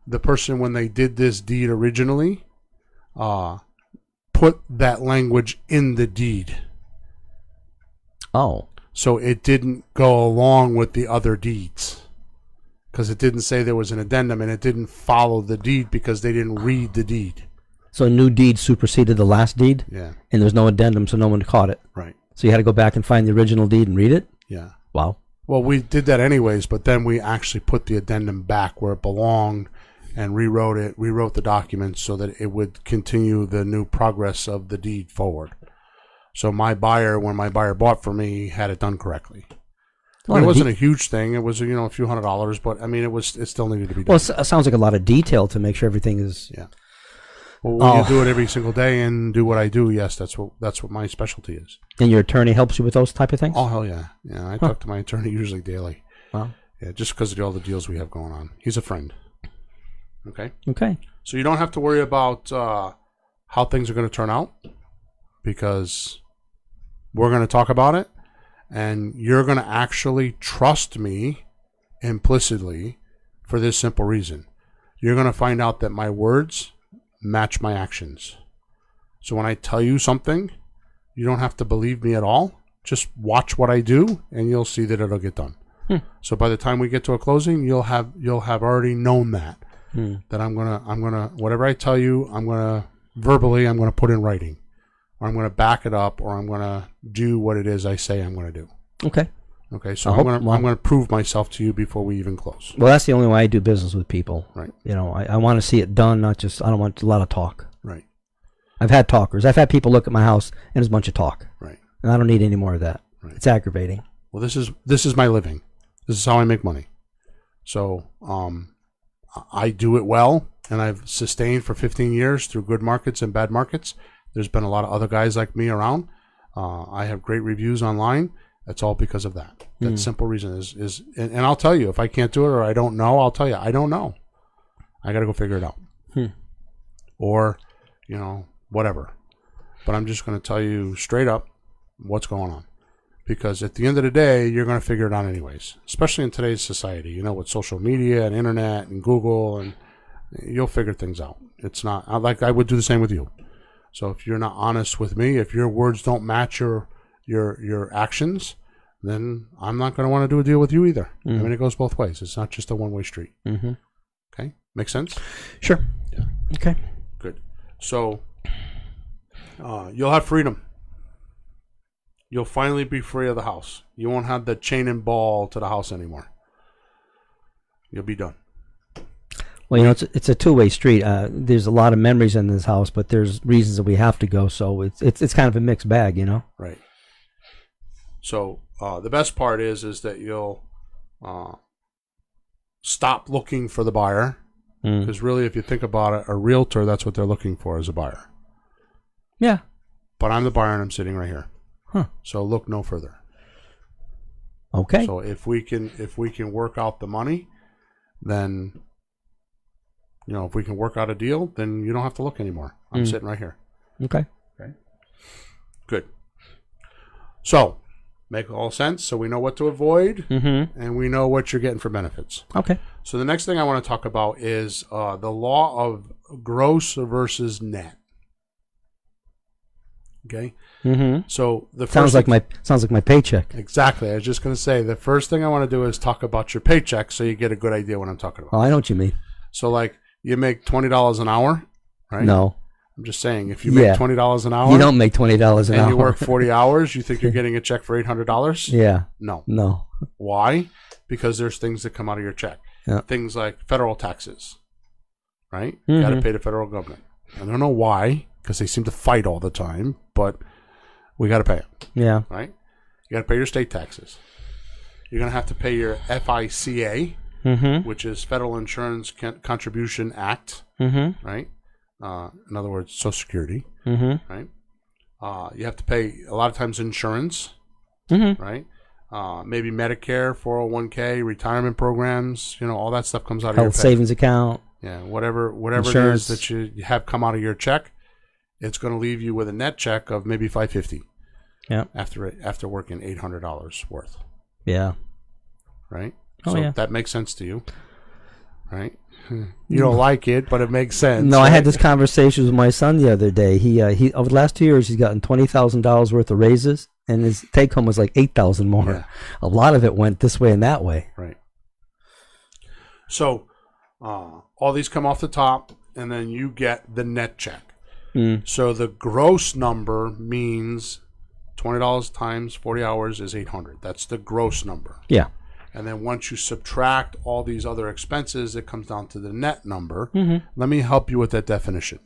[SPEAKER 2] The person, when they did this deed originally, put that language in the deed.
[SPEAKER 3] Oh.
[SPEAKER 2] So it didn't go along with the other deeds, because it didn't say there was an addendum, and it didn't follow the deed because they didn't read the deed.
[SPEAKER 3] So a new deed superseded the last deed?
[SPEAKER 2] Yeah.
[SPEAKER 3] And there's no addendum, so no one caught it?
[SPEAKER 2] Right.
[SPEAKER 3] So you had to go back and find the original deed and read it?
[SPEAKER 2] Yeah.
[SPEAKER 3] Wow.
[SPEAKER 2] Well, we did that anyways, but then we actually put the addendum back where it belonged and rewrote the documents so that it would continue the new progress of the deed forward. So when my buyer bought for me, had it done correctly. It wasn't a huge thing. It was, a few $100s, but I mean, it still needed to be done.
[SPEAKER 3] Well, it sounds like a lot of detail to make sure everything is.
[SPEAKER 2] Yeah. Well, when you do it every single day and do what I do, yes, that's what my specialty is.
[SPEAKER 3] And your attorney helps you with those type of things?
[SPEAKER 2] Oh, hell yeah. Yeah, I talk to my attorney usually daily.
[SPEAKER 3] Wow.
[SPEAKER 2] Yeah, just because of all the deals we have going on. He's a friend. Okay?
[SPEAKER 3] Okay.
[SPEAKER 2] So you don't have to worry about how things are going to turn out, because we're going to talk about it, and you're going to actually trust me implicitly for this simple reason. You're going to find out that my words match my actions. So when I tell you something, You don't have to believe me at all. Just watch what I do, and you'll see that it'll get done. So by the time we get to a closing, you'll have already known that I'm gonna whatever I tell you, I'm gonna put in writing, or I'm gonna back it up, or I'm gonna do what it is I say I'm gonna do.
[SPEAKER 3] Okay.
[SPEAKER 2] Okay. So I'm gonna prove myself to you before we even close.
[SPEAKER 3] Well, that's the only way I do business with people.
[SPEAKER 2] Right.
[SPEAKER 3] You know, I want to see it done, not just. I don't want a lot of talk.
[SPEAKER 2] Right.
[SPEAKER 3] I've had talkers. I've had people look at my house and there's a bunch of talk.
[SPEAKER 2] Right.
[SPEAKER 3] And I don't need any more of that.
[SPEAKER 2] Right.
[SPEAKER 3] It's aggravating.
[SPEAKER 2] Well, this is my living. This is how I make money. So I do it well, and I've sustained for 15 years through good markets and bad markets. There's been a lot of other guys like me around. I have great reviews online. That's all because of that. That simple reason is and I'll tell you, if I can't do it or I don't know, I'll tell you, I don't know. I got to go figure it out. Or, whatever. But I'm just going to tell you straight up what's going on. Because at the end of the day, you're going to figure it out anyways, especially in today's society, with social media and internet and Google, and you'll figure things out. It's not like I would do the same with you. So if you're not honest with me, if your words don't match your actions, then I'm not going to want to do a deal with you either. I mean, it goes both ways. It's not just a one-way street. Okay? Make sense?
[SPEAKER 3] Sure.
[SPEAKER 2] Yeah.
[SPEAKER 3] Okay.
[SPEAKER 2] Good. So you'll have freedom. You'll finally be free of the house. You won't have the chain and ball to the house anymore. You'll be done.
[SPEAKER 3] Well, it's a two-way street. There's a lot of memories in this house, but there's reasons that we have to go. So it's kind of a mixed bag,
[SPEAKER 2] Right. So the best part is that you'll stop looking for the buyer, because really, if you think about it, a realtor, that's what they're looking for, is a buyer.
[SPEAKER 3] Yeah.
[SPEAKER 2] But I'm the buyer, and I'm sitting right here.
[SPEAKER 3] Huh.
[SPEAKER 2] So look no further.
[SPEAKER 3] Okay.
[SPEAKER 2] So if we can work out the money, then if we can work out a deal, then you don't have to look anymore. I'm sitting right here.
[SPEAKER 3] Okay.
[SPEAKER 2] Good. So make all sense. So we know what to avoid, and we know what you're getting for benefits.
[SPEAKER 3] Okay.
[SPEAKER 2] So the next thing I want to talk about is the law of gross versus net. Okay. So the first
[SPEAKER 3] sounds like my paycheck.
[SPEAKER 2] Exactly. I was just going to say, the first thing I want to do is talk about your paycheck, so you get a good idea what I'm talking about.
[SPEAKER 3] Oh, I know what you mean.
[SPEAKER 2] So like you make $20 an hour, right?
[SPEAKER 3] No.
[SPEAKER 2] I'm just saying, if you make $20 an hour,
[SPEAKER 3] you don't make $20 an hour,
[SPEAKER 2] and you work 40 hours, you think you're getting a check for $800?
[SPEAKER 3] Yeah.
[SPEAKER 2] No. Why? Because there's things that come out of your check.
[SPEAKER 3] Yeah.
[SPEAKER 2] Things like federal taxes, right? You got to pay the federal government. I don't know why, because they seem to fight all the time, but we got to pay them.
[SPEAKER 3] Yeah.
[SPEAKER 2] Right? You got to pay your state taxes. You're going to have to pay your FICA, which is Federal Insurance Contribution Act, right? In other words, Social Security, right? You have to pay, a lot of times, insurance, right? Maybe Medicare, 401k, retirement programs, all that stuff comes out of your
[SPEAKER 3] health
[SPEAKER 2] pay.
[SPEAKER 3] savings account.
[SPEAKER 2] Yeah, whatever
[SPEAKER 3] Insurance.
[SPEAKER 2] it is that you have come out of your check, it's going to leave you with a net check of maybe $550.
[SPEAKER 3] Yeah.
[SPEAKER 2] After working $800 worth.
[SPEAKER 3] Yeah.
[SPEAKER 2] Right.
[SPEAKER 3] Oh,
[SPEAKER 2] so
[SPEAKER 3] yeah.
[SPEAKER 2] that makes sense to you, right? You don't like it, but it makes sense.
[SPEAKER 3] No,
[SPEAKER 2] right?
[SPEAKER 3] I had this conversation with my son the other day. He over the last 2 years, he's gotten $20,000 worth of raises, and his take home was like $8,000 more.
[SPEAKER 2] Yeah.
[SPEAKER 3] A lot of it went this way and that way.
[SPEAKER 2] Right. So all these come off the top, and then you get the net check. So the gross number means $20 times 40 hours is $800. That's the gross number.
[SPEAKER 3] Yeah.
[SPEAKER 2] And then once you subtract all these other expenses, it comes down to the net number. Let me help you with that definition.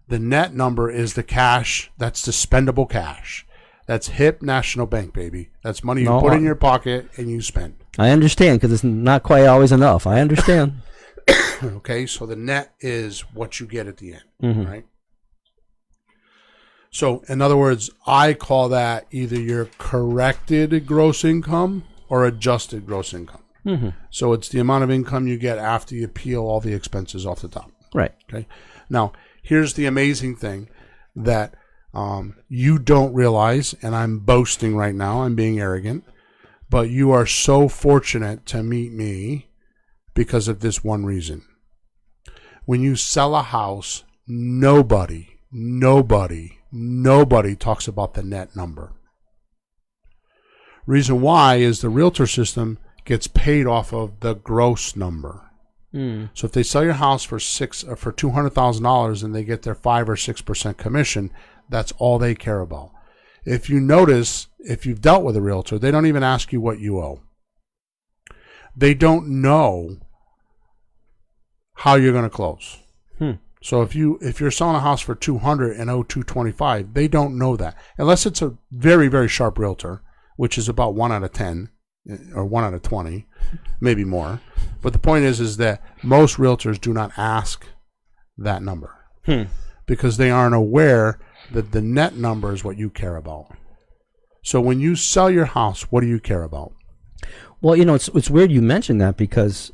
[SPEAKER 2] The net number is the cash. That's the spendable cash. That's HIP National Bank, baby. That's money you put in your pocket and you spend.
[SPEAKER 3] I understand, because it's not quite always enough. I understand.
[SPEAKER 2] Okay, so the net is what you get at the end, right? So, in other words, I call that either your corrected gross income or adjusted gross income. So it's the amount of income you get after you peel all the expenses off the top.
[SPEAKER 3] Right.
[SPEAKER 2] Okay. Now, here's the amazing thing that you don't realize, and I'm boasting right now, I'm being arrogant, but you are so fortunate to meet me because of this one reason. When you sell a house, nobody Nobody talks about the net number. Reason why is the realtor system gets paid off of the gross number. So if they sell your house for $200,000 and they get their 5 or 6% commission, that's all they care about. If you notice, if you've dealt with a realtor, they don't even ask you what you owe. They don't know how you're going to close. So if you're selling a house for $200 and owe $225, they don't know that unless it's a very, very sharp realtor, which is about 1 out of 10 or 1 out of 20, maybe more. But the point is that most realtors do not ask that number because they aren't aware that the net number is what you care about. So when you sell your house, what do you care about?
[SPEAKER 3] Well, it's weird you mentioned that because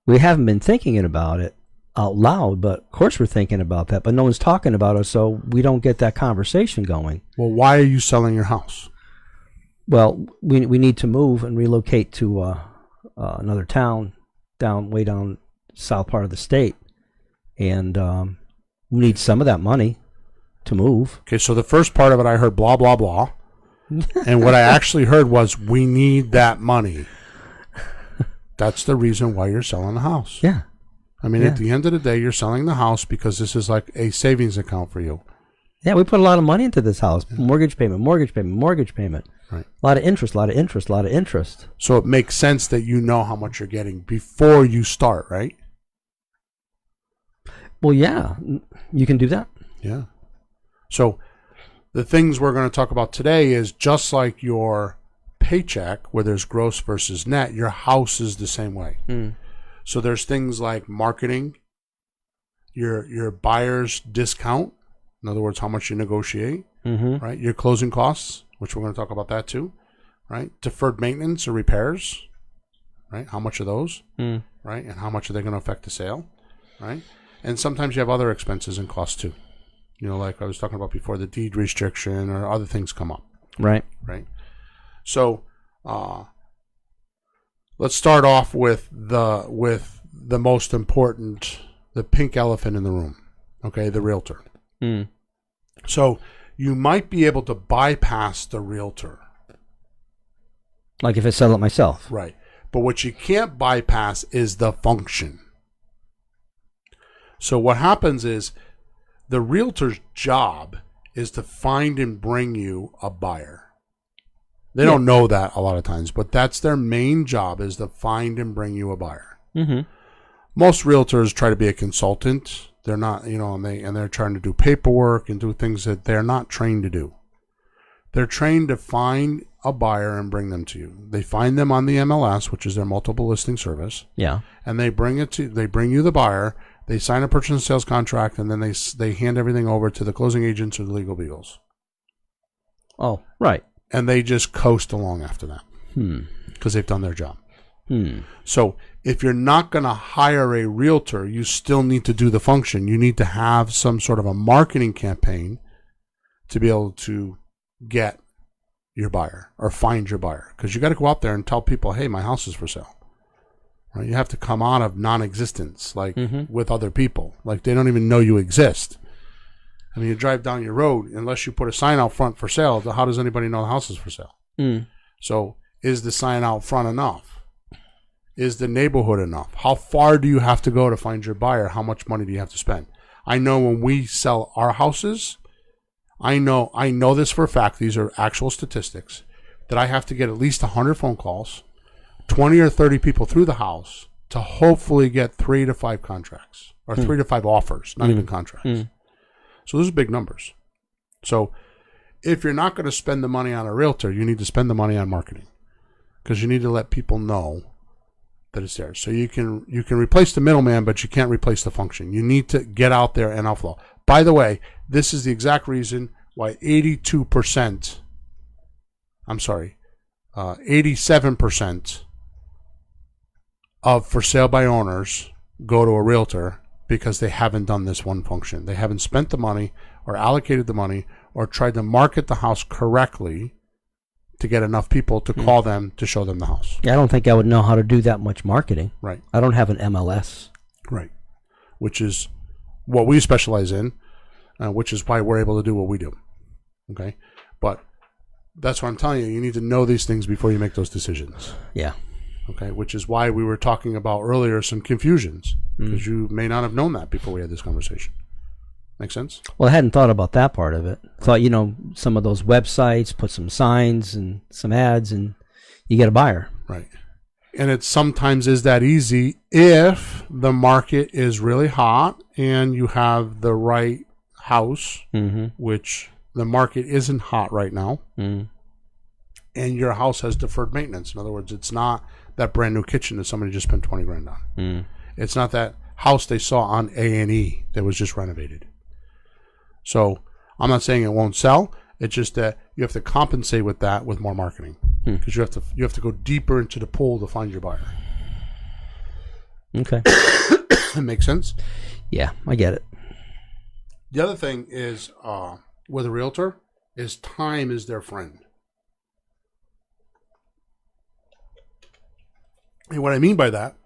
[SPEAKER 3] we haven't been thinking about it out loud, but of course we're thinking about that, but no one's talking about it, so we don't get that conversation going.
[SPEAKER 2] Well, why are you selling your house?
[SPEAKER 3] Well, we need to move and relocate to another town way down south part of the state, and we need some of that money to move.
[SPEAKER 2] Okay, so the first part of it I heard blah, blah, blah, and what I actually heard was we need that money. That's the reason why you're selling the house.
[SPEAKER 3] Yeah.
[SPEAKER 2] I mean, at the end of the day, you're selling the house because this is like a savings account for you.
[SPEAKER 3] Yeah, we put a lot of money into this house. Mortgage payment.
[SPEAKER 2] Right.
[SPEAKER 3] A lot of interest.
[SPEAKER 2] So it makes sense that you know how much you're getting before you start, right?
[SPEAKER 3] Well, yeah, you can do that.
[SPEAKER 2] Yeah. So the things we're going to talk about today is just like your paycheck, where there's gross versus net, your house is the same way. So there's things like marketing, your buyer's discount, in other words, how much you negotiate, right? Your closing costs, which we're going to talk about that too, right? Deferred maintenance or repairs, right? How much are those, right? And how much are they going to affect the sale, right? And sometimes you have other expenses and costs too. Like I was talking about before, the deed restriction or other things come up.
[SPEAKER 3] Right.
[SPEAKER 2] Right. So let's start off with the most important, the pink elephant in the room, okay, the realtor. So you might be able to bypass the realtor.
[SPEAKER 3] Like if I sell it myself.
[SPEAKER 2] Right. But what you can't bypass is the function. So what happens is the realtor's job is to find and bring you a buyer. They don't know that a lot of times, but that's their main job, is to find and bring you a buyer. Most realtors try to be a consultant. They're not, and they're trying to do paperwork and do things that they're not trained to do. They're trained to find a buyer and bring them to you. They find them on the MLS, which is their multiple listing service.
[SPEAKER 3] Yeah.
[SPEAKER 2] And they bring you the buyer. They sign a purchase and sales contract, and then they hand everything over to the closing agents or the legal beagles.
[SPEAKER 3] Oh, right.
[SPEAKER 2] And they just coast along after that because they've done their job. So if you're not going to hire a realtor, you still need to do the function. You need to have some sort of a marketing campaign to be able to get your buyer or find your buyer, because you got to go out there and tell people, hey, my house is for sale. Right? You have to come out of non-existence, like with other people. Like they don't even know you exist. I mean, you drive down your road, unless you put a sign out front for sale, how does anybody know the house is for sale? So is the sign out front enough? Is the neighborhood enough? How far do you have to go to find your buyer? How much money do you have to spend? I know when we sell our houses, I know this for a fact, these are actual statistics, that I have to get at least 100 phone calls, 20 or 30 people through the house to hopefully get 3 to 5 contracts or 3 to 5 offers, not even contracts. So those are big numbers. So if you're not going to spend the money on a realtor, you need to spend the money on marketing, because you need to let people know that it's there. So you can replace the middleman, but you can't replace the function. You need to get out there and outflow. By the way, this is the exact reason why 87% of for sale by owners go to a realtor, because they haven't done this one function. They haven't spent the money or allocated the money or tried to market the house correctly to get enough people to call them to show them the house.
[SPEAKER 3] Yeah, I don't think I would know how to do that much marketing.
[SPEAKER 2] Right.
[SPEAKER 3] I don't have an MLS.
[SPEAKER 2] Right. Which is what we specialize in. which is why we're able to do what we do. Okay, but that's what I'm telling you. You need to know these things before you make those decisions.
[SPEAKER 3] Yeah.
[SPEAKER 2] Okay, which is why we were talking about earlier some confusions, because you may not have known that before we had this conversation. Make sense?
[SPEAKER 3] Well, I hadn't thought about that part of it. Thought, some of those websites, put some signs and some ads, and you get a buyer.
[SPEAKER 2] Right. And it sometimes is that easy if the market is really hot and you have the right house, which the market isn't hot right now, and your house has deferred maintenance. In other words, it's not that brand new kitchen that somebody just spent 20 grand on. It's not that house they saw on A&E that was just renovated. So I'm not saying it won't sell. It's just that you have to compensate with that with more marketing, because you have to go deeper into the pool to find your buyer.
[SPEAKER 3] Okay.
[SPEAKER 2] Makes sense?
[SPEAKER 3] Yeah, I get it.
[SPEAKER 2] The other thing is with a realtor is time is their friend. And what I mean by that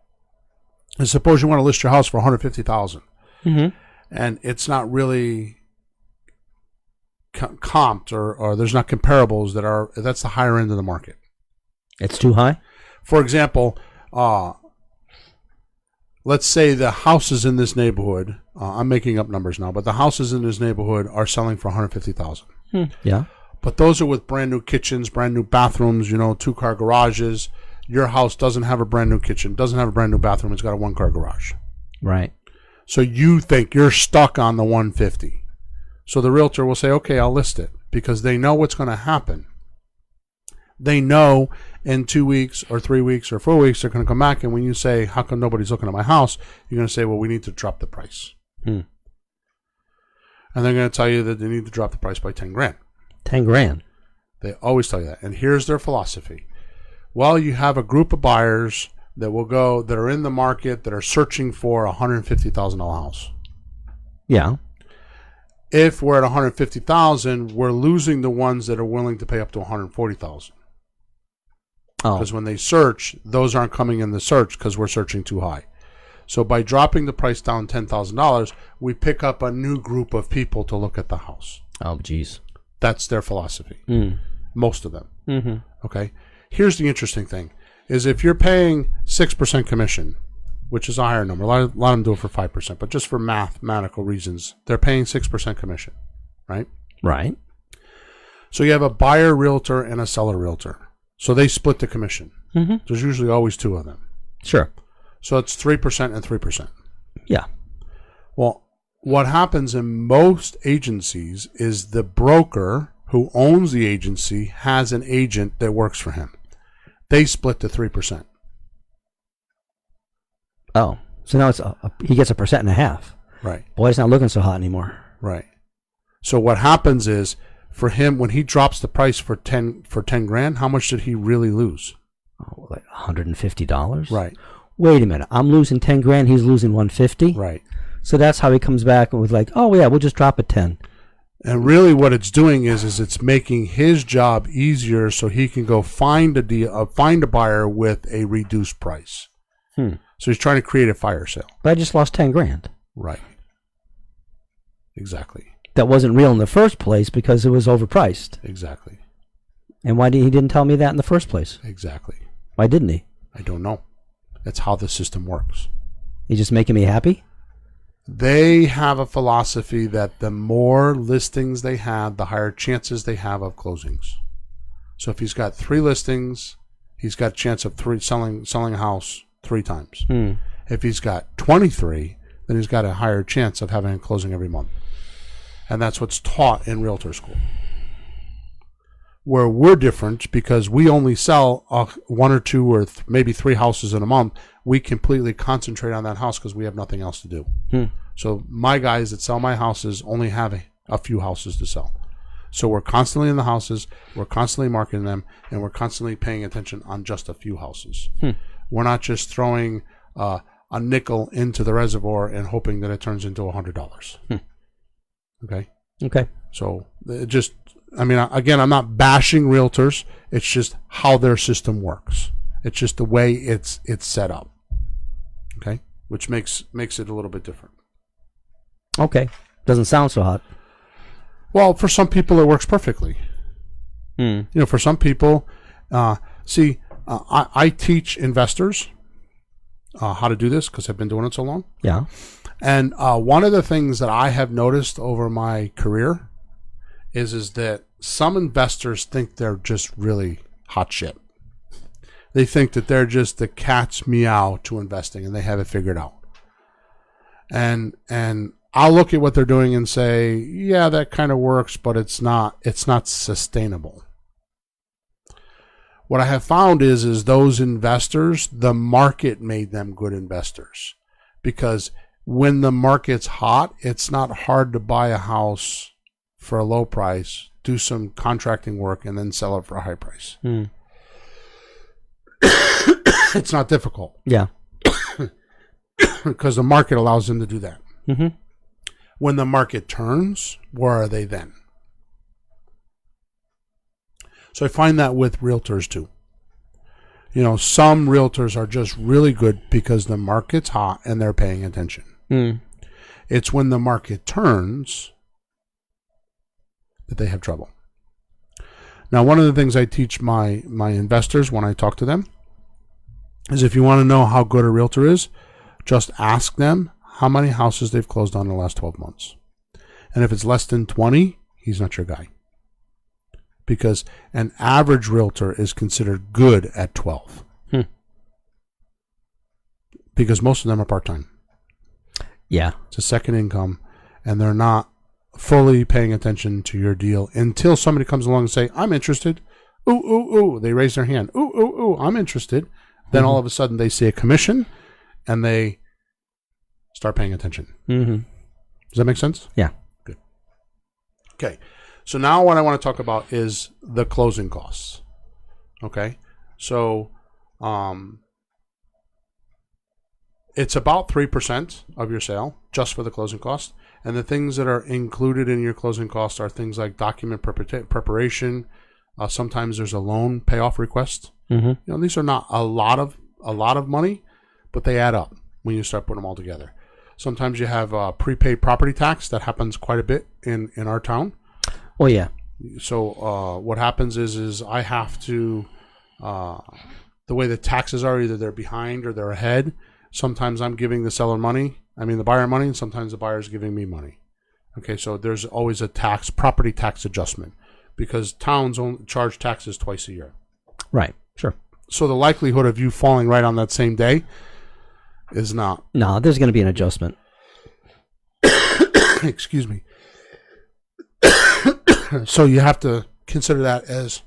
[SPEAKER 2] is, suppose you want to list your house for $150,000, and it's not really comped, or there's not comparables that's the higher end of the market.
[SPEAKER 3] It's too high?
[SPEAKER 2] For example, let's say the houses in this neighborhood, I'm making up numbers now, but the houses in this neighborhood are selling for $150,000.
[SPEAKER 3] Yeah.
[SPEAKER 2] But those are with brand new kitchens, brand new bathrooms, 2-car garages. Your house doesn't have a brand new kitchen, doesn't have a brand new bathroom. It's got a 1-car garage.
[SPEAKER 3] Right.
[SPEAKER 2] So you think you're stuck on the 150. So the realtor will say, okay, I'll list it, because they know what's going to happen. They know in 2 weeks or 3 weeks or 4 weeks, they're going to come back. And when you say, how come nobody's looking at my house? You're going to say, well, we need to drop the price. And they're going to tell you that they need to drop the price by 10 grand.
[SPEAKER 3] 10 grand.
[SPEAKER 2] They always tell you that. And here's their philosophy. Well, you have a group of buyers that are in the market that are searching for a $150,000 house.
[SPEAKER 3] Yeah.
[SPEAKER 2] If we're at $150,000, we're losing the ones that are willing to pay up to $140,000. Because when they search, those aren't coming in the search because we're searching too high. So by dropping the price down $10,000, we pick up a new group of people to look at the house.
[SPEAKER 3] Oh, geez.
[SPEAKER 2] That's their philosophy. Most of them. Okay. Here's the interesting thing, is if you're paying 6% commission, which is a higher number, a lot of them do it for 5%, but just for mathematical reasons, they're paying 6% commission, right?
[SPEAKER 3] Right.
[SPEAKER 2] So you have a buyer realtor and a seller realtor. So they split the commission. There's usually always two of them.
[SPEAKER 3] Sure.
[SPEAKER 2] So it's 3% and 3%.
[SPEAKER 3] Yeah.
[SPEAKER 2] Well, what happens in most agencies is the broker who owns the agency has an agent that works for him. They split the 3%.
[SPEAKER 3] Oh, so now he gets 1.5%.
[SPEAKER 2] Right.
[SPEAKER 3] Boy, it's not looking so hot anymore.
[SPEAKER 2] Right. So what happens is, for him, when he drops the price for 10 grand, how much did he really lose?
[SPEAKER 3] Oh, like $150?
[SPEAKER 2] Right.
[SPEAKER 3] Wait a minute. I'm losing 10 grand. He's losing 150.
[SPEAKER 2] Right.
[SPEAKER 3] So that's how he comes back and was like, oh yeah, we'll just drop it 10.
[SPEAKER 2] And really what it's doing is it's making his job easier so he can go find a buyer with a reduced price. So he's trying to create a fire sale.
[SPEAKER 3] But I just lost 10 grand.
[SPEAKER 2] Right. Exactly.
[SPEAKER 3] That wasn't real in the first place because it was overpriced.
[SPEAKER 2] Exactly.
[SPEAKER 3] And why he didn't tell me that in the first place?
[SPEAKER 2] Exactly.
[SPEAKER 3] Why didn't he?
[SPEAKER 2] I don't know. That's how the system works.
[SPEAKER 3] He's just making me happy?
[SPEAKER 2] They have a philosophy that the more listings they have, the higher chances they have of closings. So if he's got 3 listings, he's got a chance of selling a house 3 times. If he's got 23, then he's got a higher chance of having a closing every month. And that's what's taught in Realtor School. Where we're different, because we only sell 1 or 2 or maybe 3 houses in a month, we completely concentrate on that house because we have nothing else to do. So my guys that sell my houses only have a few houses to sell. So we're constantly in the houses, we're constantly marketing them, and we're constantly paying attention on just a few houses. We're not just throwing a nickel into the reservoir and hoping that it turns into $100. Okay?
[SPEAKER 3] Okay.
[SPEAKER 2] So it just, again, I'm not bashing realtors. It's just how their system works. It's just the way it's set up. Okay? Which makes it a little bit different.
[SPEAKER 3] Okay. Doesn't sound so hot.
[SPEAKER 2] Well, for some people, it works perfectly. For some people, I teach investors how to do this because I've been doing it so long.
[SPEAKER 3] Yeah.
[SPEAKER 2] And one of the things that I have noticed over my career is that some investors think they're just really hot shit. They think that they're just the cat's meow to investing, and they have it figured out. And I'll look at what they're doing and say, yeah, that kind of works, but it's not sustainable. What I have found is those investors, the market made them good investors, because when the market's hot, it's not hard to buy a house for a low price, do some contracting work, and then sell it for a high price. It's not difficult.
[SPEAKER 3] Yeah.
[SPEAKER 2] Because the market allows them to do that.
[SPEAKER 3] Mm-hmm.
[SPEAKER 2] When the market turns, where are they then? So I find that with realtors too. Some realtors are just really good because the market's hot and they're paying attention. It's when the market turns that they have trouble. Now, one of the things I teach my investors when I talk to them is, if you want to know how good a realtor is, just ask them how many houses they've closed on in the last 12 months. And if it's less than 20, he's not your guy. Because an average realtor is considered good at 12. Because most of them are part-time.
[SPEAKER 3] Yeah.
[SPEAKER 2] It's a second income, and they're not fully paying attention to your deal until somebody comes along and say, I'm interested. Ooh, ooh, ooh. They raise their hand. Ooh, ooh, ooh, I'm interested. Then all of a sudden they see a commission, and they start paying attention. Does that make sense?
[SPEAKER 3] Yeah.
[SPEAKER 2] Good. Okay. So now what I want to talk about is the closing costs. Okay. So it's about 3% of your sale just for the closing cost. And the things that are included in your closing costs are things like document preparation. Sometimes there's a loan payoff request. These are not a lot of money, but they add up when you start putting them all together. Sometimes you have prepaid property tax that happens quite a bit in our town.
[SPEAKER 3] Oh yeah.
[SPEAKER 2] So what happens is I have to, the way the taxes are, either they're behind or they're ahead. Sometimes I'm giving the buyer money, and sometimes the buyer's giving me money. Okay, so there's always a property tax adjustment, because towns only charge taxes twice a year.
[SPEAKER 3] Right, sure.
[SPEAKER 2] So the likelihood of you falling right on that same day is not.
[SPEAKER 3] No, there's going to be an adjustment.
[SPEAKER 2] Excuse me. So you have to consider that as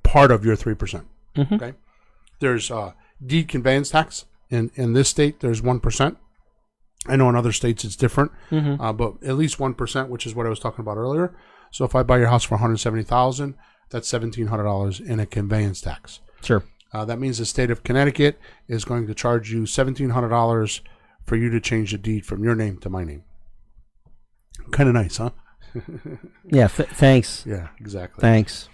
[SPEAKER 2] part of your 3%. Okay. There's deed conveyance tax. In this state, there's 1%. I know in other states it's different, but at least 1%, which is what I was talking about earlier. So if I buy your house for $170,000, that's $1,700 in a conveyance tax.
[SPEAKER 3] Sure.
[SPEAKER 2] That means the state of Connecticut is going to charge you $1,700 for you to change the deed from your name to my name. Kind of nice, huh?
[SPEAKER 3] Yeah, thanks.
[SPEAKER 2] Yeah, exactly.
[SPEAKER 3] Thanks.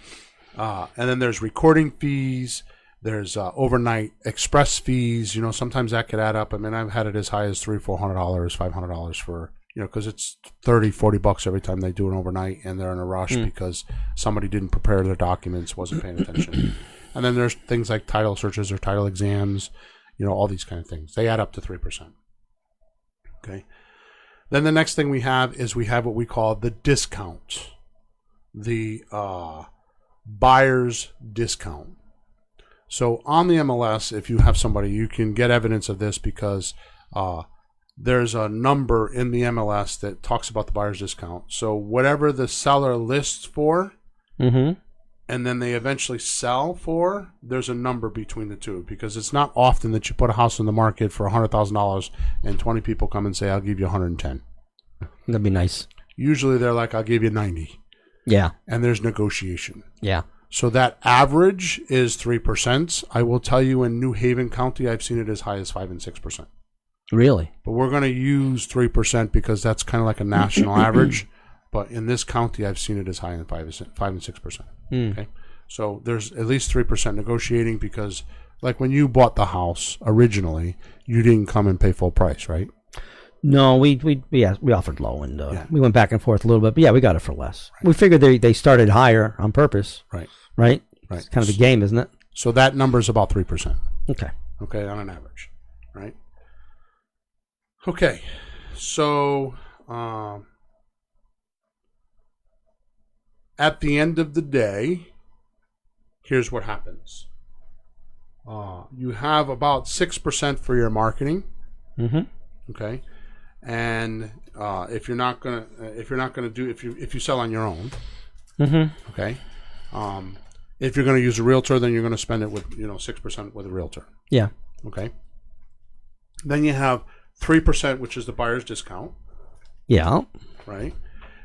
[SPEAKER 2] And then there's recording fees. There's overnight express fees. Sometimes that could add up. I've had it as high as $300, $400, $500 for, because it's $30-$40 every time they do an overnight, and they're in a rush because somebody didn't prepare their documents, wasn't paying attention. And then there's things like title searches or title exams, all these kind of things. They add up to 3%. Okay. Then the next thing we have what we call the discount, the buyer's discount. So on the MLS, if you have somebody, you can get evidence of this because there's a number in the MLS that talks about the buyer's discount. So whatever the seller lists for, and then they eventually sell for, there's a number between the two, because it's not often that you put a house on the market for $100,000 and 20 people come and say, I'll give you 110.
[SPEAKER 3] That'd be nice.
[SPEAKER 2] Usually they're like, I'll give you 90.
[SPEAKER 3] Yeah.
[SPEAKER 2] And there's negotiation.
[SPEAKER 3] Yeah.
[SPEAKER 2] So that average is 3%. I will tell you, in New Haven County, I've seen it as high as 5 and 6%.
[SPEAKER 3] Really?
[SPEAKER 2] But we're going to use 3% because that's kind of like a national average. But in this county, I've seen it as high as 5 and 6%. Okay. So there's at least 3% negotiating, because like when you bought the house originally, you didn't come and pay full price, right?
[SPEAKER 3] No, we offered low, and we went back and forth a little bit, but yeah, we got it for less. Right. We figured they started higher on purpose.
[SPEAKER 2] Right.
[SPEAKER 3] Right.
[SPEAKER 2] Right.
[SPEAKER 3] It's kind of a game, isn't it?
[SPEAKER 2] So that number is about 3%.
[SPEAKER 3] Okay.
[SPEAKER 2] Okay, on an average, right? Okay, so at the end of the day, here's what happens. You have about 6% for your marketing. Mm-hmm. Okay, and if you sell on your own, mm-hmm. Okay, if you're going to use a realtor, then you're going to spend it with 6% with a realtor.
[SPEAKER 3] Yeah.
[SPEAKER 2] Okay. Then you have 3%, which is the buyer's discount.
[SPEAKER 3] Yeah.
[SPEAKER 2] Right,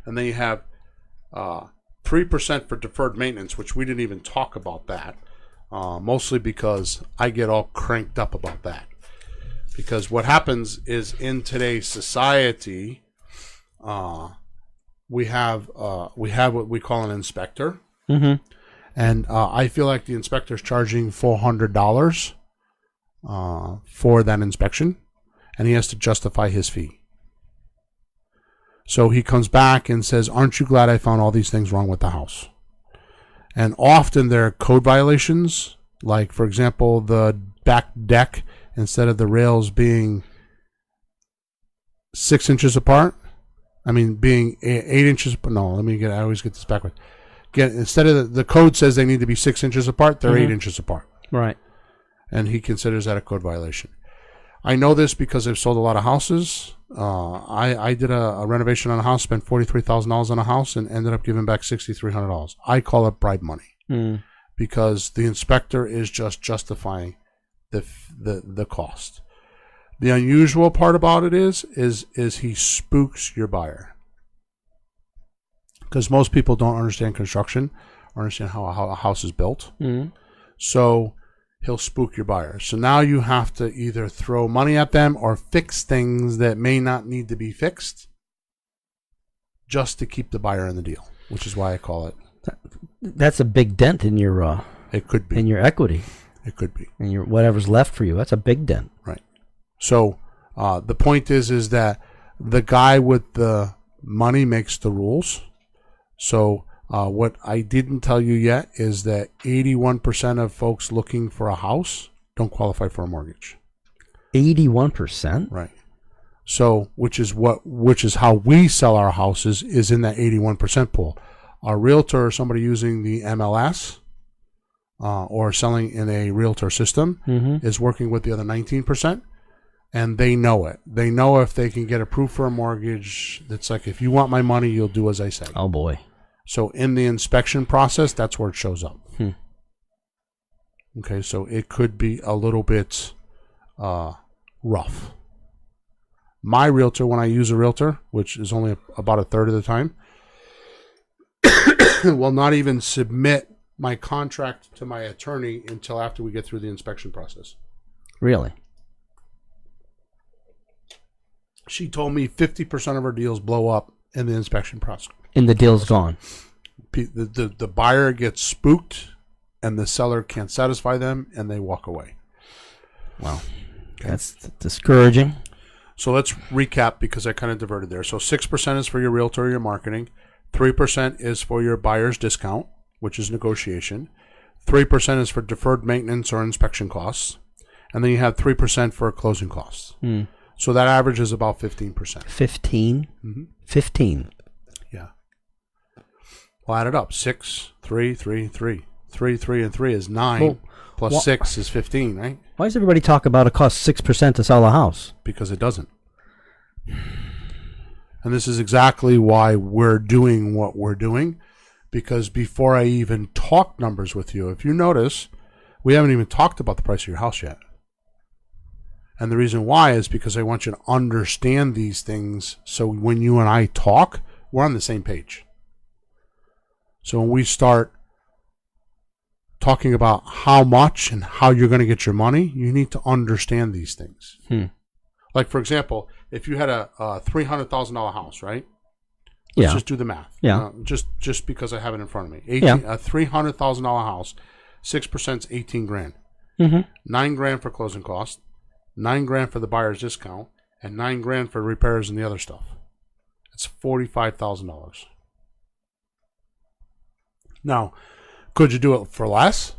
[SPEAKER 2] and then you have 3% for deferred maintenance, which we didn't even talk about that. Mostly because I get all cranked up about that. Because what happens is in today's society, we have what we call an inspector, mm-hmm. and I feel like the inspector is charging $400 for that inspection, and he has to justify his fee. So he comes back and says, "Aren't you glad I found all these things wrong with the house?" And often there are code violations, like, for example, the back deck, instead of the rails being 6 inches apart, being 8 inches. No, I always get this backwards. Instead of the code says they need to be 6 inches apart, they're mm-hmm. 8 inches apart.
[SPEAKER 3] Right.
[SPEAKER 2] And he considers that a code violation. I know this because I've sold a lot of houses. I did a renovation on a house, spent $43,000 on a house, and ended up giving back $6,300. I call it bribe money because the inspector is just justifying the cost. The unusual part about it is he spooks your buyer, because most people don't understand construction or understand how a house is built. So he'll spook your buyer. So now you have to either throw money at them or fix things that may not need to be fixed just to keep the buyer in the deal, which is why I call it.
[SPEAKER 3] That's a big dent in your
[SPEAKER 2] it could be.
[SPEAKER 3] In your equity.
[SPEAKER 2] It could be.
[SPEAKER 3] And your whatever's left for you. That's a big dent.
[SPEAKER 2] Right. So the point is that the guy with the money makes the rules. So what I didn't tell you yet is that 81% of folks looking for a house don't qualify for a mortgage.
[SPEAKER 3] 81%?
[SPEAKER 2] Right. So, which is how we sell our houses, is in that 81% pool. A realtor or somebody using the MLS or selling in a realtor system mm-hmm. is working with the other 19%, and they know it. They know if they can get approved for a mortgage, that's like, if you want my money, you'll do as I say.
[SPEAKER 3] Oh, boy.
[SPEAKER 2] So in the inspection process, that's where it shows up. Okay, so it could be a little bit rough. My realtor, when I use a realtor, which is only about a third of the time, will not even submit my contract to my attorney until after we get through the inspection process.
[SPEAKER 3] Really?
[SPEAKER 2] She told me 50% of her deals blow up in the inspection process.
[SPEAKER 3] And the deal's gone.
[SPEAKER 2] The buyer gets spooked, and the seller can't satisfy them, and they walk away.
[SPEAKER 3] Wow. Okay. That's discouraging.
[SPEAKER 2] So let's recap, because I kind of diverted there. So 6% is for your realtor or your marketing. 3% is for your buyer's discount, which is negotiation. 3% is for deferred maintenance or inspection costs. And then you have 3% for closing costs. So that average is about 15%.
[SPEAKER 3] 15? Mm-hmm. 15.
[SPEAKER 2] Yeah. Well, add it up. 6, 3, 3, 3. 3, 3, and 3 is 9. Well, plus 6 is 15, right? Why
[SPEAKER 3] does everybody talk about it costs 6% to sell a house?
[SPEAKER 2] Because it doesn't. And this is exactly why we're doing what we're doing. Because before I even talk numbers with you, if you notice, we haven't even talked about the price of your house yet. And the reason why is because I want you to understand these things, so when you and I talk, we're on the same page. So when we start talking about how much and how you're going to get your money, you need to understand these things. Like, for example, if you had a $300,000 house, right? Let's just do the math.
[SPEAKER 3] Yeah.
[SPEAKER 2] Just because I have it in front of me. A $300,000 house, 6% is 18 grand. Mm-hmm. $9 grand for closing costs, $9 grand for the buyer's discount, and $9,000 for repairs and the other stuff. It's $45,000. Now, could you do it for less?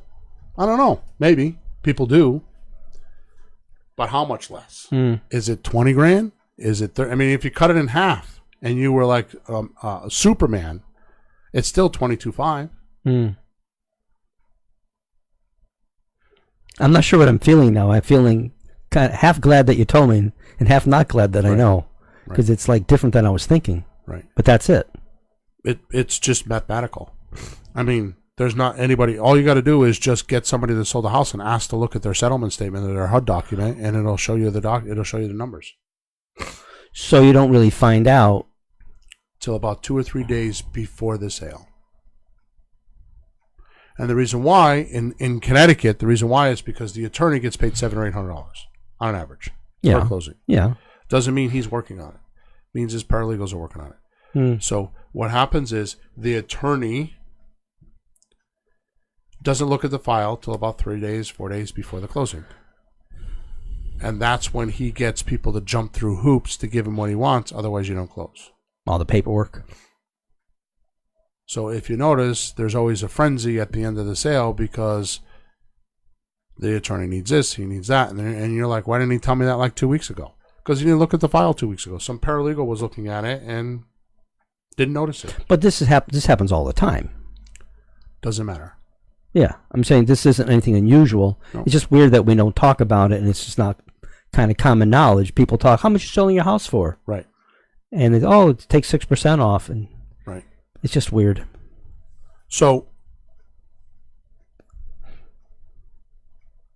[SPEAKER 2] I don't know. Maybe people do, but how much less? Is it $20,000? Is it? I mean, if you cut it in half and you were like Superman, it's still $22,500.
[SPEAKER 3] I'm not sure what I'm feeling now. I'm feeling kind of half glad that you told me and half not glad that I know, because it's like different than I was thinking.
[SPEAKER 2] Right.
[SPEAKER 3] But that's it.
[SPEAKER 2] It's just mathematical. I mean, there's not anybody. All you got to do is just get somebody that sold a house and ask to look at their settlement statement or their HUD document, and it'll show you it'll show you the numbers.
[SPEAKER 3] So you don't really find out
[SPEAKER 2] till about 2 or 3 days before the sale. And the reason why in Connecticut, the reason why is because the attorney gets paid $700 or $800 on average for closing.
[SPEAKER 3] Yeah.
[SPEAKER 2] Doesn't mean he's working on it. Means his paralegals are working on it. So what happens is the attorney doesn't look at the file till about 3 days, 4 days before the closing. And that's when he gets people to jump through hoops to give him what he wants. Otherwise, you don't close.
[SPEAKER 3] All the paperwork.
[SPEAKER 2] So if you notice, there's always a frenzy at the end of the sale because the attorney needs this, he needs that. And you're like, why didn't he tell me that like 2 weeks ago? Because he didn't look at the file 2 weeks ago. Some paralegal was looking at it and didn't notice it.
[SPEAKER 3] But this happens all the time.
[SPEAKER 2] Doesn't matter.
[SPEAKER 3] Yeah, I'm saying this isn't anything unusual. No. It's just weird that we don't talk about it, and it's just not kind of common knowledge. People talk, how much are you selling your house for?
[SPEAKER 2] Right.
[SPEAKER 3] And it takes 6% off, and
[SPEAKER 2] right.
[SPEAKER 3] It's just weird.
[SPEAKER 2] So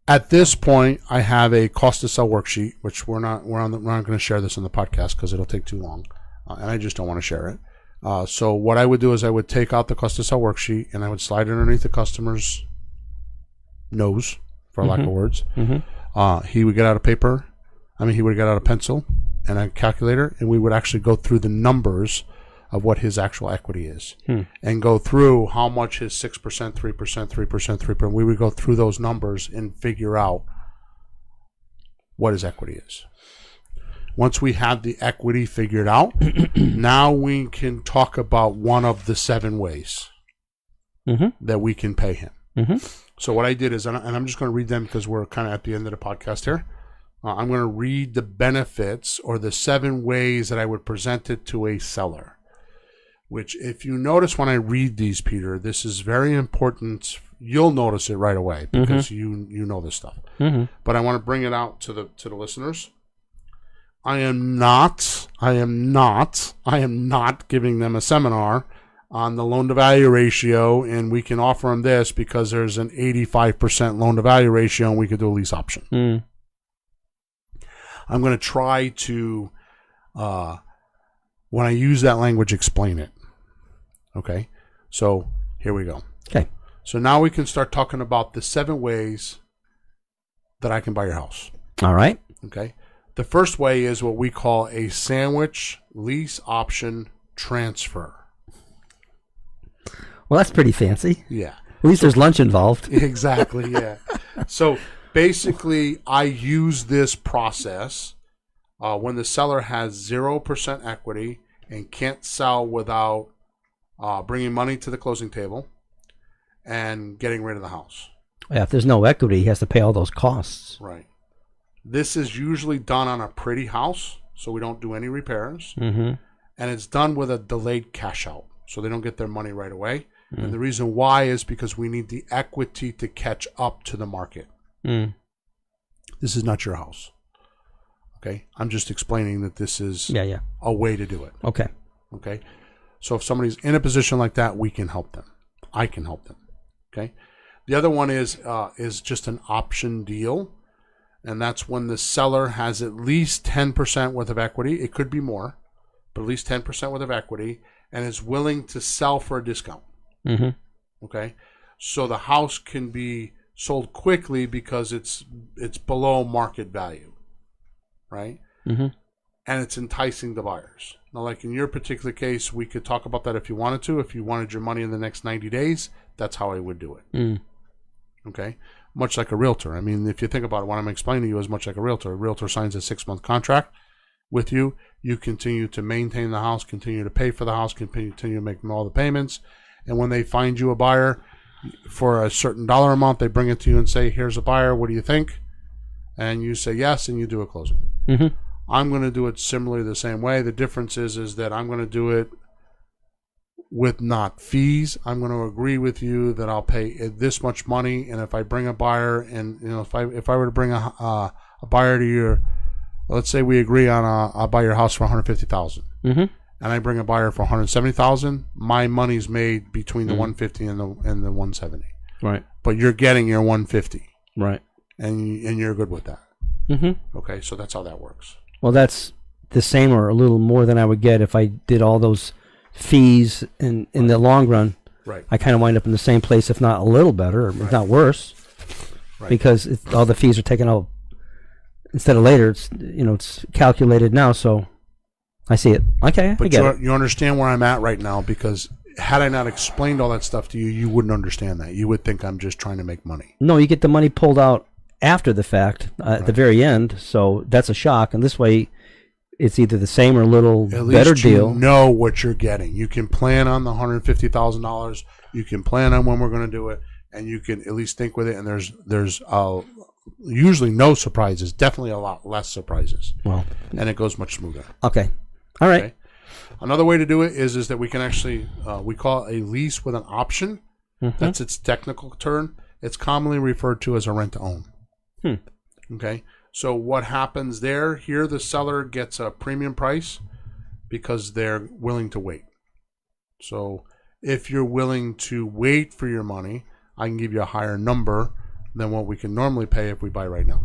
[SPEAKER 2] at this point, I have a cost to sell worksheet, which we're not going to share this on the podcast because it'll take too long, and I just don't want to share it. So what I would do is I would take out the cost to sell worksheet and I would slide it underneath the customer's nose, for lack of words. He would get out a paper. He would get out a pencil and a calculator, and we would actually go through the numbers of what his actual equity is and go through how much his 6%, 3%, 3%, 3%. We would go through those numbers and figure out what his equity is. Once we have the equity figured out, now we can talk about one of the 7 ways that we can pay him. So what I did is, and I'm just going to read them because we're kind of at the end of the podcast here. I'm going to read the benefits or the 7 ways that I would present it to a seller. Which, if you notice when I read these, Peter, this is very important. You'll notice it right away because you know this stuff. But I want to bring it out to the listeners. I am not giving them a seminar on the loan to value ratio, and we can offer them this because there's an 85% loan to value ratio and we could do a lease option. I'm going to try to, when I use that language, explain it. Okay. So here we go.
[SPEAKER 3] Okay.
[SPEAKER 2] So now we can start talking about the 7 ways that I can buy your house.
[SPEAKER 3] All right.
[SPEAKER 2] Okay. The first way is what we call a sandwich lease option transfer.
[SPEAKER 3] Well, that's pretty fancy.
[SPEAKER 2] Yeah.
[SPEAKER 3] At least there's lunch involved.
[SPEAKER 2] Exactly, yeah. So basically, I use this process when the seller has 0% equity and can't sell without bringing money to the closing table and getting rid of the house.
[SPEAKER 3] Yeah, if there's no equity, he has to pay all those costs.
[SPEAKER 2] Right. This is usually done on a pretty house, so we don't do any repairs. And it's done with a delayed cash out, so they don't get their money right away. And the reason why is because we need the equity to catch up to the market. This is not your house. Okay? I'm just explaining that this is a way to do it.
[SPEAKER 3] Okay.
[SPEAKER 2] Okay? So if somebody's in a position like that, we can help them. I can help them. Okay? The other one is just an option deal. And that's when the seller has at least 10% worth of equity. It could be more, but at least 10% worth of equity, and is willing to sell for a discount. Okay? So the house can be sold quickly because it's below market value. Right? And it's enticing the buyers. Now, like in your particular case, we could talk about that if you wanted to. If you wanted your money in the next 90 days, that's how I would do it. Okay? Much like a realtor. I mean, if you think about it, what I'm explaining to you is much like a realtor. A realtor signs a 6-month contract. with you. You continue to maintain the house, continue to pay for the house, continue to make all the payments. And when they find you a buyer for a certain dollar amount, they bring it to you and say, here's a buyer. What do you think? And you say yes, and you do a closing.
[SPEAKER 3] Mm-hmm.
[SPEAKER 2] I'm going to do it similarly the same way. The difference is that I'm going to do it with not fees. I'm going to agree with you that I'll pay this much money, and if I bring a buyer, and if I were to bring a buyer to your, let's say we agree on I'll buy your house for $150,000,
[SPEAKER 3] mm-hmm.
[SPEAKER 2] and I bring a buyer for $170,000, my money's made between the $150 and the $170.
[SPEAKER 3] Right.
[SPEAKER 2] But you're getting your $150.
[SPEAKER 3] Right.
[SPEAKER 2] And you're good with that.
[SPEAKER 3] Mm-hmm.
[SPEAKER 2] Okay, so that's how that works.
[SPEAKER 3] Well, that's the same or a little more than I would get if I did all those fees in the long run.
[SPEAKER 2] Right.
[SPEAKER 3] I kind of wind up in the same place, if not a little better, or if not worse, because all the fees are taken out instead of later. It's calculated now, so I see it. Okay,
[SPEAKER 2] but
[SPEAKER 3] I get it.
[SPEAKER 2] You understand where I'm at right now, because had I not explained all that stuff to you, you wouldn't understand that. You would think I'm just trying to make money.
[SPEAKER 3] No, you get the money pulled out after the fact, at the very end, so that's a shock. And this way, it's either the same or a little better deal.
[SPEAKER 2] You know what you're getting. You can plan on the $150,000. You can plan on when we're going to do it, and you can at least think with it. And there's usually no surprises. Definitely a lot less surprises.
[SPEAKER 3] Well,
[SPEAKER 2] and it goes much smoother.
[SPEAKER 3] Okay, all right.
[SPEAKER 2] Okay? Another way to do it is that we can actually we call it a lease with an option.
[SPEAKER 3] Mm-hmm.
[SPEAKER 2] That's its technical term. It's commonly referred to as a rent to own. Okay. So what happens there? Here, the seller gets a premium price because they're willing to wait. So if you're willing to wait for your money, I can give you a higher number than what we can normally pay if we buy right now.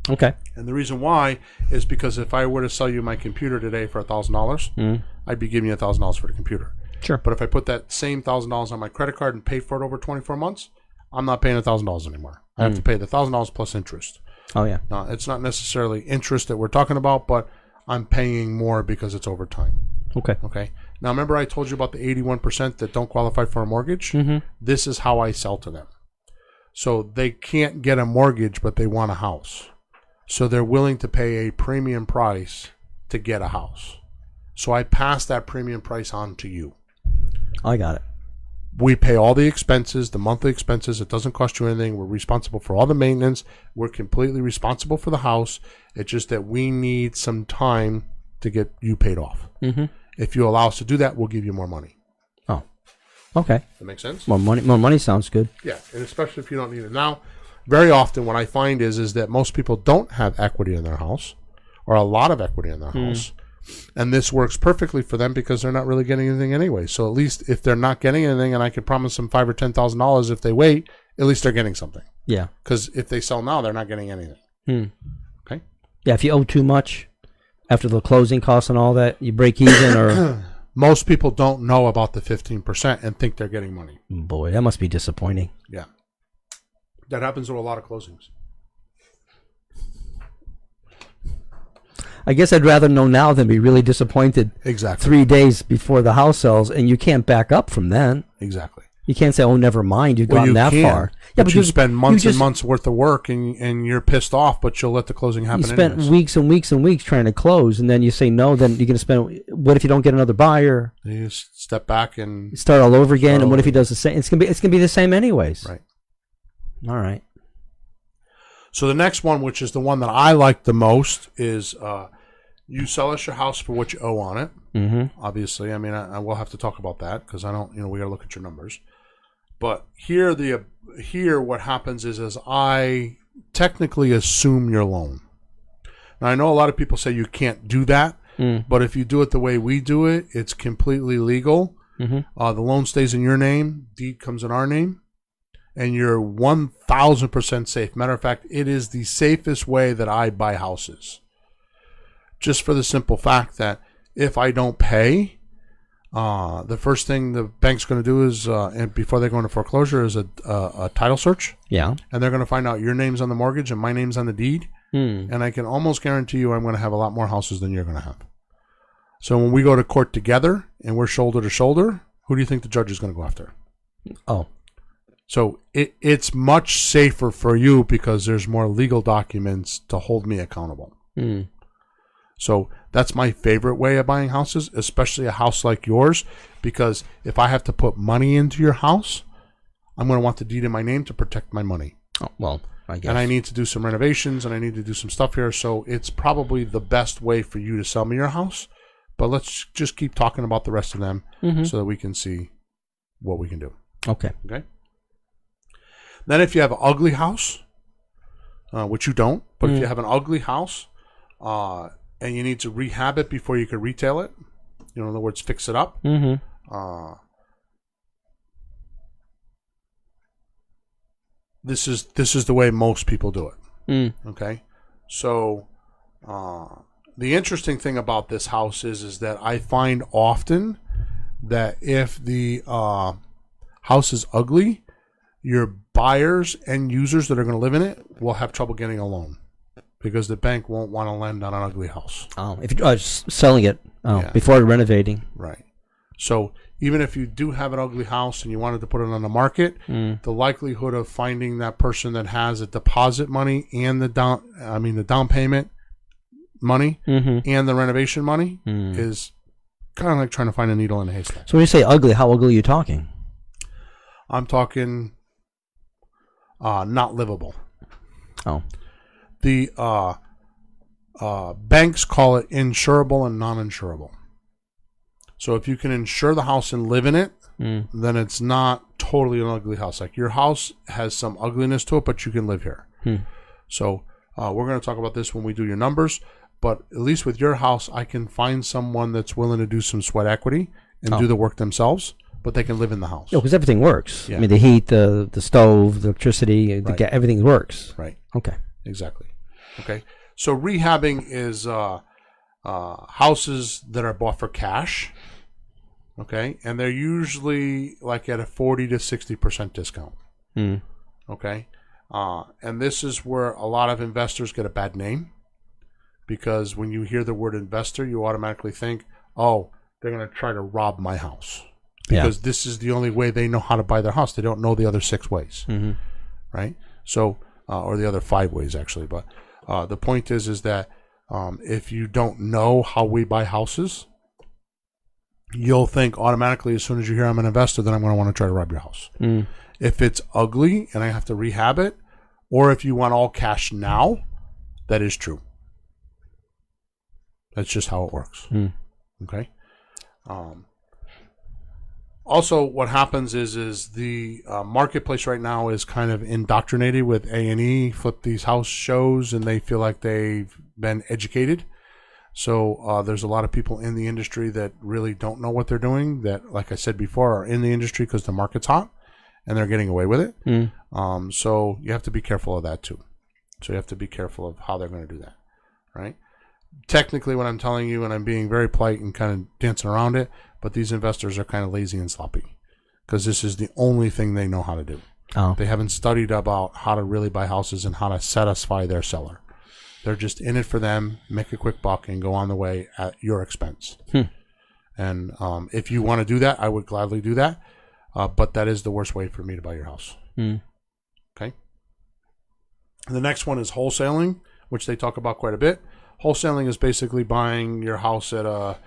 [SPEAKER 3] Okay.
[SPEAKER 2] And the reason why is because if I were to sell you my computer today for $1,000, I'd be giving you $1,000 for the computer.
[SPEAKER 3] Sure.
[SPEAKER 2] But if I put that same $1,000 on my credit card and pay for it over 24 months, I'm not paying $1,000 anymore. I have to pay the $1,000 plus interest.
[SPEAKER 3] Oh, yeah.
[SPEAKER 2] Now, it's not necessarily interest that we're talking about, but I'm paying more because it's over time.
[SPEAKER 3] Okay.
[SPEAKER 2] Okay. Now, remember I told you about the 81% that don't qualify for a mortgage?
[SPEAKER 3] Mm-hmm.
[SPEAKER 2] This is how I sell to them. So they can't get a mortgage, but they want a house. So they're willing to pay a premium price to get a house. So I pass that premium price on to you.
[SPEAKER 3] I got it.
[SPEAKER 2] We pay all the expenses, the monthly expenses. It doesn't cost you anything. We're responsible for all the maintenance. We're completely responsible for the house. It's just that we need some time to get you paid off.
[SPEAKER 3] Mm-hmm.
[SPEAKER 2] If you allow us to do that, we'll give you more money.
[SPEAKER 3] Oh, okay.
[SPEAKER 2] That makes sense?
[SPEAKER 3] More money sounds good.
[SPEAKER 2] Yeah, and especially if you don't need it. Now, very often what I find is that most people don't have equity in their house, or a lot of equity in their house. And this works perfectly for them because they're not really getting anything anyway. So at least if they're not getting anything, and I can promise them $5,000 or $10,000 if they wait, at least they're getting something.
[SPEAKER 3] Yeah.
[SPEAKER 2] Because if they sell now, they're not getting anything. Okay.
[SPEAKER 3] Yeah. If you owe too much after the closing costs and all that, you break even, or
[SPEAKER 2] most people don't know about the 15% and think they're getting money.
[SPEAKER 3] Boy, that must be disappointing.
[SPEAKER 2] Yeah. That happens to a lot of closings.
[SPEAKER 3] I guess I'd rather know now than be really disappointed.
[SPEAKER 2] Exactly.
[SPEAKER 3] 3 days before the house sells, and you can't back up from then.
[SPEAKER 2] Exactly.
[SPEAKER 3] You can't say, "Oh, never mind, you've gotten that far."
[SPEAKER 2] Yeah, but you spend months and months worth of work, and you're pissed off, but you'll let the closing happen.
[SPEAKER 3] You spent
[SPEAKER 2] anyways.
[SPEAKER 3] weeks and weeks and weeks trying to close, and then you say no. Then you're going to spend. What if you don't get another buyer?
[SPEAKER 2] You just step back and
[SPEAKER 3] start all over again. And what if he does the same? It's gonna be the same anyways.
[SPEAKER 2] Right.
[SPEAKER 3] All right.
[SPEAKER 2] So the next one, which is the one that I like the most, is you sell us your house for what you owe on it.
[SPEAKER 3] Mm-hmm.
[SPEAKER 2] Obviously, I mean, I will have to talk about that because I don't, we got to look at your numbers. But here, what happens is I technically assume your loan. Now, I know a lot of people say you can't do that, but if you do it the way we do it, it's completely legal.
[SPEAKER 3] Mm-hmm.
[SPEAKER 2] The loan stays in your name, deed comes in our name, and you're 1,000% safe. Matter of fact, it is the safest way that I buy houses. Just for the simple fact that if I don't pay, the first thing the bank's going to do is, and before they go into foreclosure, is a title search.
[SPEAKER 3] Yeah.
[SPEAKER 2] And they're going to find out your name's on the mortgage and my name's on the deed. And I can almost guarantee you I'm going to have a lot more houses than you're going to have. So when we go to court together and we're shoulder to shoulder, who do you think the judge is going to go after?
[SPEAKER 3] Oh.
[SPEAKER 2] So it's much safer for you because there's more legal documents to hold me accountable. So that's my favorite way of buying houses, especially a house like yours, because if I have to put money into your house, I'm going to want the deed in my name to protect my money.
[SPEAKER 3] Oh, well, I guess.
[SPEAKER 2] And I need to do some renovations and I need to do some stuff here. So it's probably the best way for you to sell me your house. But let's just keep talking about the rest of them so that we can see what we can do.
[SPEAKER 3] Okay.
[SPEAKER 2] Okay. Then if you have an ugly house, which you don't, but if you have an ugly house and you need to rehab it before you can retail it, in other words, fix it up, this is the way most people do it. Okay. So the interesting thing about this house is that I find often that if the house is ugly, your buyers and users that are going to live in it will have trouble getting a loan because the bank won't want to lend on an ugly house.
[SPEAKER 3] Oh, if you're selling it
[SPEAKER 2] Yeah.
[SPEAKER 3] before renovating.
[SPEAKER 2] Right. So even if you do have an ugly house and you wanted to put it on the market, the likelihood of finding that person that has a deposit money and the down payment money and the renovation money is kind of like trying to find a needle in a haystack.
[SPEAKER 3] So when you say ugly, how ugly are you talking?
[SPEAKER 2] I'm talking not livable.
[SPEAKER 3] Oh.
[SPEAKER 2] The banks call it insurable and non-insurable. So if you can insure the house and live in it, then it's not totally an ugly house. Like your house has some ugliness to it, but you can live here. So we're going to talk about this when we do your numbers. But at least with your house, I can find someone that's willing to do some sweat equity and do the work themselves, but they can live in the house.
[SPEAKER 3] Yeah, because everything works.
[SPEAKER 2] Yeah.
[SPEAKER 3] I mean, the heat, the stove, the electricity, everything works.
[SPEAKER 2] Right.
[SPEAKER 3] Okay.
[SPEAKER 2] Exactly. Okay. So rehabbing is houses that are bought for cash. Okay. And they're usually like at a 40 to 60% discount. Okay. And this is where a lot of investors get a bad name because when you hear the word investor, you automatically think, oh, they're going to try to rob my house. Because this is the only way they know how to buy their house. They don't know the other 6 ways. Right? So, or the other 5 ways actually. But the point is that if you don't know how we buy houses, you'll think automatically as soon as you hear I'm an investor, then I'm going to want to try to rob your house. If it's ugly and I have to rehab it, or if you want all cash now, that is true. That's just how it works. Okay. Also, what happens is the marketplace right now is kind of indoctrinated with A&E, flip these house shows, and they feel like they've been educated. So there's a lot of people in the industry that really don't know what they're doing that, like I said before, are in the industry because the market's hot and they're getting away with it. So you have to be careful of that too. So you have to be careful of how they're going to do that, right? Technically, what I'm telling you, and I'm being very polite and kind of dancing around it, but these investors are kind of lazy and sloppy because this is the only thing they know how to do. They haven't studied about how to really buy houses and how to satisfy their seller. They're just in it for them, make a quick buck, and go on the way at your expense. And if you want to do that, I would gladly do that. But that is the worst way for me to buy your house. Okay. And the next one is wholesaling, which they talk about quite a bit. Wholesaling is basically buying your house at a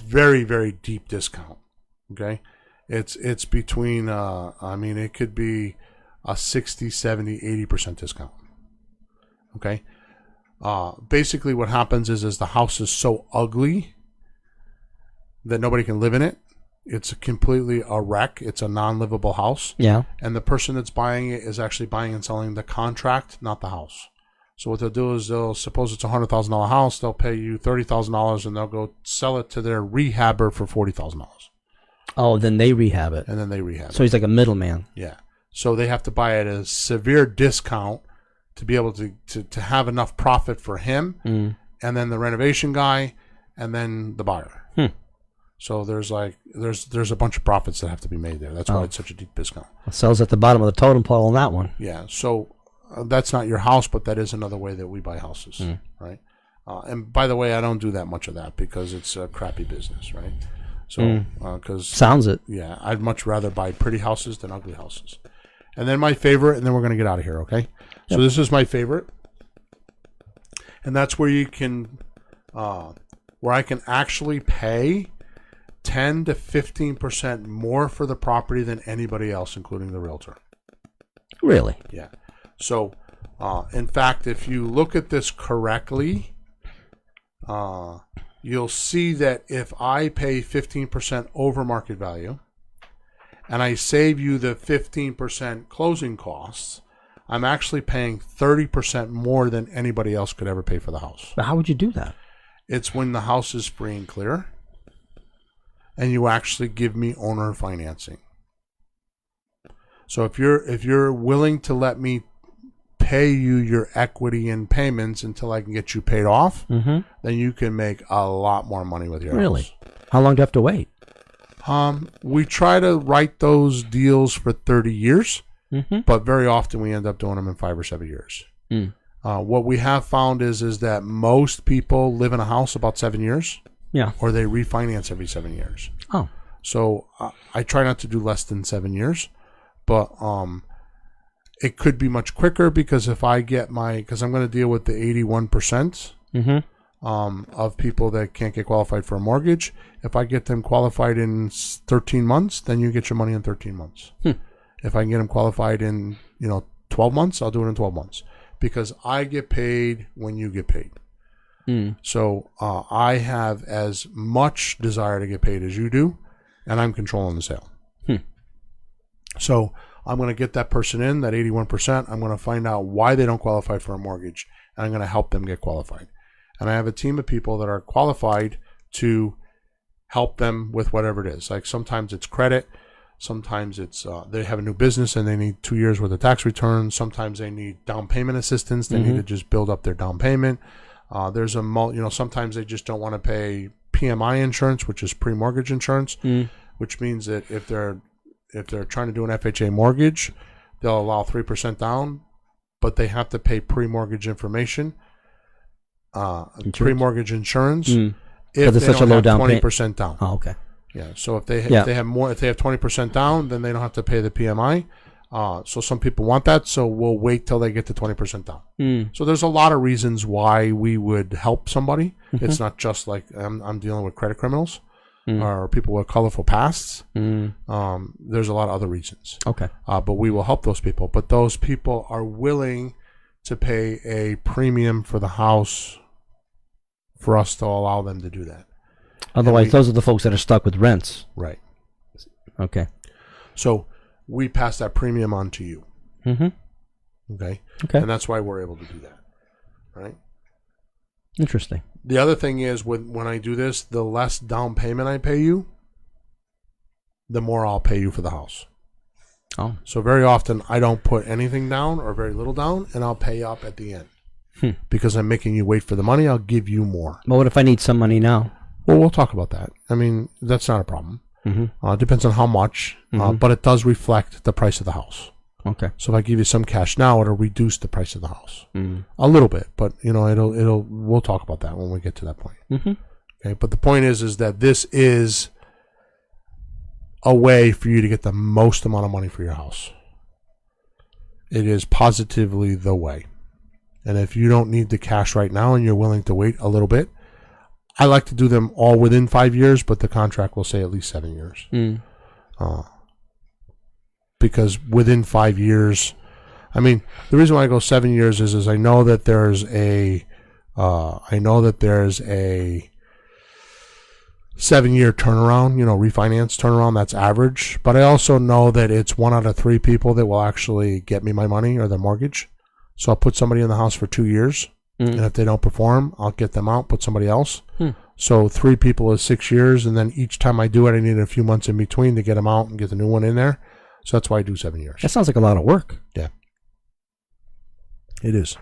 [SPEAKER 2] very, very deep discount. Okay. It's between, it could be a 60, 70, 80% discount. Okay. Basically what happens is the house is so ugly that nobody can live in it. It's completely a wreck. It's a non-livable house. Yeah. And the person that's buying it is actually buying and selling the contract, not the house. So what they'll do is they'll suppose it's a $100,000 house. They'll pay you $30,000 and they'll go sell it to their rehabber for $40,000.
[SPEAKER 3] Oh, then they rehab it.
[SPEAKER 2] And then they rehab it.
[SPEAKER 3] So he's like a middleman.
[SPEAKER 2] Yeah. So they have to buy at a severe discount to be able to have enough profit for him, and then the renovation guy, and then the buyer. So there's a bunch of profits that have to be made there. That's why it's such a deep discount.
[SPEAKER 3] It sells at the bottom of the totem pole on that one.
[SPEAKER 2] Yeah. So that's not your house, but that is another way that we buy houses, right? And by the way, I don't do that much of that because it's a crappy business, right? So because
[SPEAKER 3] sounds it.
[SPEAKER 2] Yeah, I'd much rather buy pretty houses than ugly houses. And then my favorite, and then we're going to get out of here, okay? So this is my favorite. And that's where you can, where I can actually pay 10 to 15% more for the property than anybody else, including the realtor.
[SPEAKER 3] Really?
[SPEAKER 2] Yeah. So, in fact, if you look at this correctly, you'll see that if I pay 15% over market value and I save you the 15% closing costs, I'm actually paying 30% more than anybody else could ever pay for the house.
[SPEAKER 3] But how would you do that?
[SPEAKER 2] It's when the house is free and clear and you actually give me owner financing. So if you're willing to let me pay you your equity and payments until I can get you paid off, then you can make a lot more money with your house.
[SPEAKER 3] How long do you have to wait?
[SPEAKER 2] We try to write those deals for 30 years, but very often we end up doing them in 5 or 7 years. What we have found is that most people live in a house about 7 years, or they refinance every 7 years.
[SPEAKER 3] Oh,
[SPEAKER 2] so I try not to do less than 7 years, but it could be much quicker because if I get because I'm going to deal with the 81%. Of people that can't get qualified for a mortgage. If I get them qualified in 13 months, then you get your money in 13 months. If I can get them qualified in 12 months, I'll do it in 12 months because I get paid when you get paid. So I have as much desire to get paid as you do, and I'm controlling the sale. So I'm going to get that person in, that 81%. I'm going to find out why they don't qualify for a mortgage, and I'm going to help them get qualified. And I have a team of people that are qualified to help them with whatever it is. Like sometimes it's credit. Sometimes it's they have a new business and they need 2 years worth of tax returns. Sometimes they need down payment assistance. They need to just build up their down payment. There's sometimes they just don't want to pay PMI insurance, which is pre-mortgage insurance, which means that if they're trying to do an FHA mortgage, they'll allow 3% down, but they have to pay pre-mortgage information. Pre-mortgage insurance if they don't have 20% down.
[SPEAKER 3] Oh, okay.
[SPEAKER 2] Yeah. So if they have 20% down, then they don't have to pay the PMI. So some people want that, so we'll wait till they get to 20% down. So there's a lot of reasons why we would help somebody. It's not just like I'm dealing with credit criminals or people with colorful pasts. There's a lot of other reasons.
[SPEAKER 3] Okay.
[SPEAKER 2] But we will help those people. But those people are willing to pay a premium for the house for us to allow them to do that.
[SPEAKER 3] Otherwise, those are the folks that are stuck with rents.
[SPEAKER 2] Right.
[SPEAKER 3] Okay.
[SPEAKER 2] So we pass that premium on to you. Okay. And that's why we're able to do that. Right.
[SPEAKER 3] Interesting.
[SPEAKER 2] The other thing is when I do this, the less down payment I pay you, the more I'll pay you for the house.
[SPEAKER 3] Oh.
[SPEAKER 2] So very often I don't put anything down or very little down, and I'll pay up at the end. Because I'm making you wait for the money, I'll give you more.
[SPEAKER 3] But what if I need some money now?
[SPEAKER 2] Well, we'll talk about that. I mean, that's not a problem. It depends on how much, but it does reflect the price of the house.
[SPEAKER 3] Okay.
[SPEAKER 2] So if I give you some cash now, it'll reduce the price of the house a little bit, but we'll talk about that when we get to that point. Okay. But the point is that this is a way for you to get the most amount of money for your house. It is positively the way. And if you don't need the cash right now and you're willing to wait a little bit, I like to do them all within 5 years, but the contract will say at least 7 years. Because within 5 years, I mean, the reason why I go 7 years is I know that there's a 7-year turnaround, refinance turnaround, that's average. But I also know that it's 1 out of 3 people that will actually get me my money or their mortgage. So I'll put somebody in the house for 2 years. And if they don't perform, I'll get them out, put somebody else. So 3 people is 6 years. And then each time I do it, I need a few months in between to get them out and get the new one in there. So that's why I do 7 years.
[SPEAKER 3] That sounds like a lot of work.
[SPEAKER 2] Yeah. It is.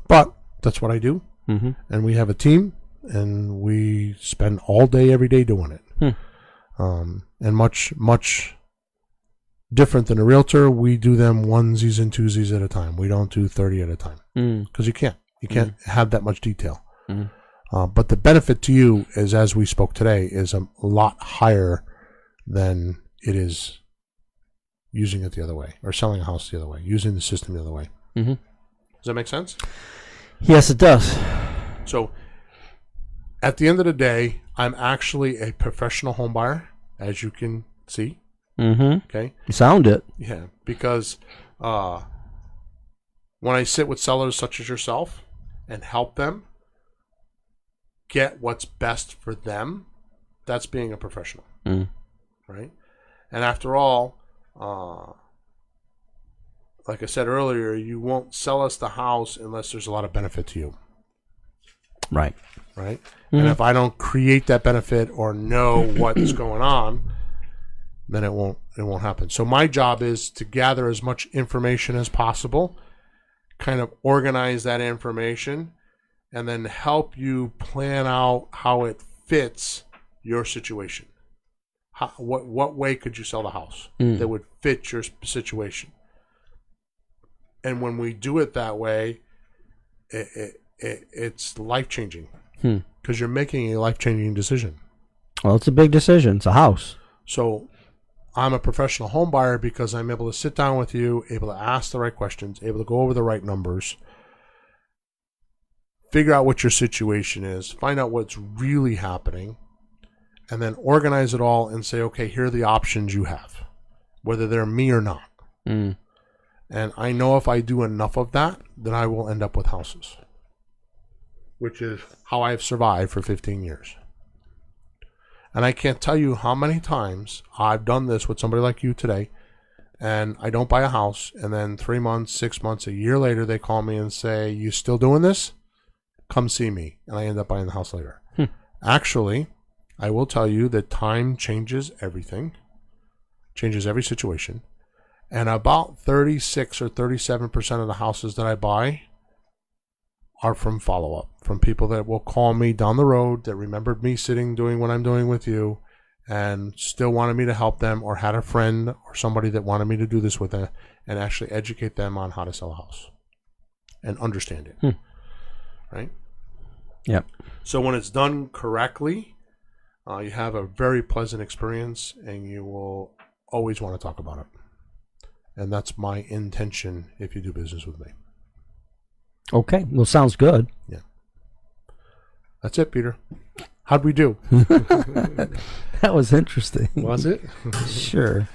[SPEAKER 2] But that's what I do. And we have a team. And we spend all day, every day doing it. And much, much different than a realtor. We do them onesies and twosies at a time. We don't do 30 at a time because you can't. You can't have that much detail. But the benefit to you is, as we spoke today, is a lot higher than it is using it the other way or selling a house the other way, using the system the other way. Does that make sense?
[SPEAKER 3] Yes, it does.
[SPEAKER 2] So at the end of the day, I'm actually a professional home buyer, as you can see.
[SPEAKER 3] Mm-hmm.
[SPEAKER 2] Okay.
[SPEAKER 3] You sound it.
[SPEAKER 2] Yeah, because when I sit with sellers such as yourself and help them get what's best for them, that's being a professional, right? And after all, like I said earlier, you won't sell us the house unless there's a lot of benefit to you.
[SPEAKER 3] Right.
[SPEAKER 2] Right? And if I don't create that benefit or know what's going on, then it won't happen. So my job is to gather as much information as possible, kind of organize that information, and then help you plan out how it fits your situation. What way could you sell the house that would fit your situation? And when we do it that way, it's life-changing because you're making a life-changing decision.
[SPEAKER 3] Well, it's a big decision. It's a house.
[SPEAKER 2] So I'm a professional home buyer because I'm able to sit down with you, able to ask the right questions, able to go over the right numbers, figure out what your situation is, find out what's really happening, and then organize it all and say, okay, here are the options you have, whether they're me or not. And I know if I do enough of that, then I will end up with houses, which is how I've survived for 15 years. And I can't tell you how many times I've done this with somebody like you today, and I don't buy a house, and then 3 months, 6 months, a year later, they call me and say, you still doing this? Come see me. And I end up buying the house later. Actually, I will tell you that time changes everything, changes every situation. And about 36 or 37% of the houses that I buy are from follow-up, from people that will call me down the road that remembered me sitting doing what I'm doing with you and still wanted me to help them, or had a friend or somebody that wanted me to do this with them and actually educate them on how to sell a house and understand it. Right?
[SPEAKER 3] Yep.
[SPEAKER 2] So when it's done correctly, you have a very pleasant experience and you will always want to talk about it. And that's my intention if you do business with me.
[SPEAKER 3] Okay. Well, sounds good.
[SPEAKER 2] Yeah. That's it, Peter. How'd we do?
[SPEAKER 3] That was interesting.
[SPEAKER 2] Was it?
[SPEAKER 3] Sure.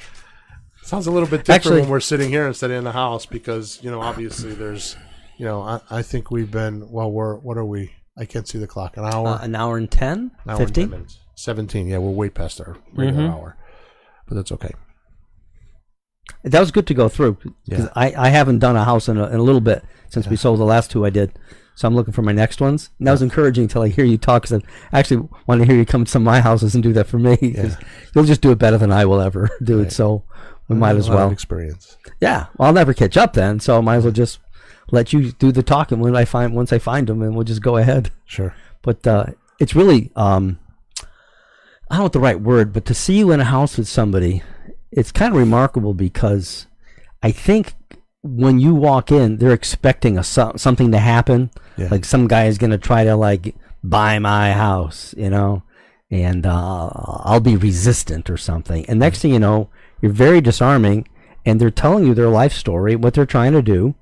[SPEAKER 2] Sounds a little bit different
[SPEAKER 3] Actually,
[SPEAKER 2] when we're sitting here instead of in the house because, obviously there's, I think we've been, what are we? I can't see the clock. An hour?
[SPEAKER 3] An hour and 10?
[SPEAKER 2] An hour
[SPEAKER 3] 15?
[SPEAKER 2] and 10 minutes. 17. Yeah, we're way past our regular hour. But that's okay.
[SPEAKER 3] That was good to go through because I haven't done a house in a little bit since we sold the last two I did. So I'm looking for my next ones. And that was encouraging until I hear you talk because I actually want to hear you come to some of my houses and do that for me because you'll just do it better than I will ever do it. So we might as well.
[SPEAKER 2] Experience.
[SPEAKER 3] Yeah. Well, I'll never catch up then. So I might as well just let you do the talking once I find them, and we'll just go ahead.
[SPEAKER 2] Sure.
[SPEAKER 3] But it's really, I don't know what the right word, but to see you in a house with somebody, it's kind of remarkable because I think when you walk in, they're expecting something to happen. Yeah. Like some guy is going to try to buy my house, and I'll be resistant or something. And next thing you know, you're very disarming, and they're telling you their life story, what they're trying to do,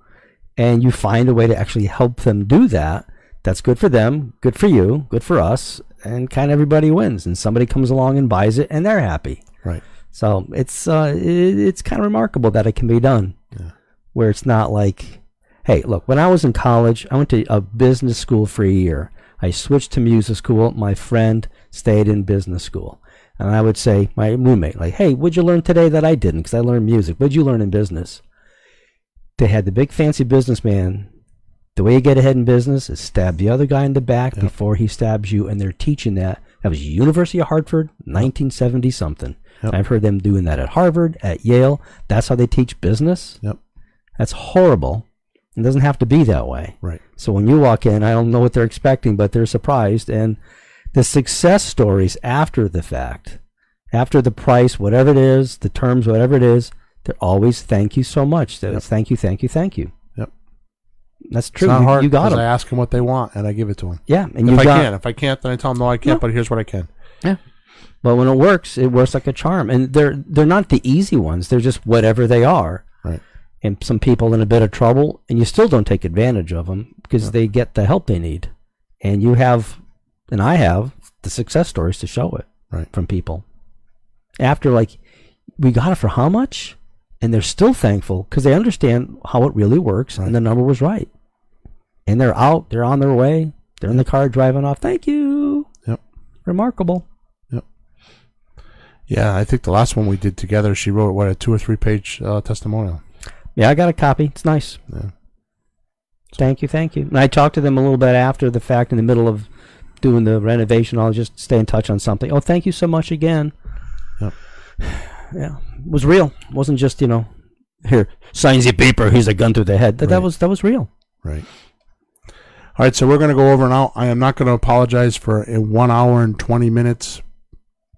[SPEAKER 3] and you find a way to actually help them do that. That's good for them, good for you, good for us, and kind of everybody wins. And somebody comes along and buys it, and they're happy.
[SPEAKER 2] Right.
[SPEAKER 3] So it's kind of remarkable that it can be done, where it's not like, hey, look, when I was in college, I went to a business school for a year. I switched to music school. My friend stayed in business school. And I would say, my roommate, hey, what'd you learn today that I didn't? Because I learned music. What'd you learn in business? They had the big fancy businessman. The way you get ahead in business is stab the other guy in the back before he stabs you. And they're teaching that. That was University of Hartford, 1970-something. Yep. I've heard them doing that at Harvard, at Yale. That's how they teach business.
[SPEAKER 2] Yep.
[SPEAKER 3] That's horrible. It doesn't have to be that way.
[SPEAKER 2] Right.
[SPEAKER 3] So when you walk in, I don't know what they're expecting, but they're surprised. And the success stories after the fact, after the price, whatever it is, the terms, whatever it is, they're always thank you so much. It's thank you, thank you, thank you.
[SPEAKER 2] Yep.
[SPEAKER 3] That's true.
[SPEAKER 2] It's not hard
[SPEAKER 3] you got them.
[SPEAKER 2] I ask them what they want and I give it to them.
[SPEAKER 3] Yeah. And
[SPEAKER 2] if I can't, then I tell them no, I can't. But here's what I can.
[SPEAKER 3] Yeah. But when it works like a charm. And they're not the easy ones. They're just whatever they are.
[SPEAKER 2] Right.
[SPEAKER 3] and some people in a bit of trouble, and you still don't take advantage of them because they get the help they need. And you have, and I have, the success stories to show it from people. After, like, we got it for how much? And they're still thankful because they understand how it really works, and the number was right. And they're out, they're on their way, they're in the car driving off. Thank you.
[SPEAKER 2] Yep.
[SPEAKER 3] Remarkable.
[SPEAKER 2] Yep. Yeah, I think the last one we did together, she wrote, a 2 or 3 page testimonial.
[SPEAKER 3] Yeah, I got a copy. It's nice.
[SPEAKER 2] Yeah.
[SPEAKER 3] Thank you. And I talked to them a little bit after the fact, in the middle of doing the renovation. I'll just stay in touch on something. Oh, thank you so much again.
[SPEAKER 2] Yep.
[SPEAKER 3] Yeah, it was real. It wasn't just, here, signs your paper, here's a gun through the head. That was real.
[SPEAKER 2] Right. All right, so we're going to go over now. I am not going to apologize for a 1 hour and 20 minutes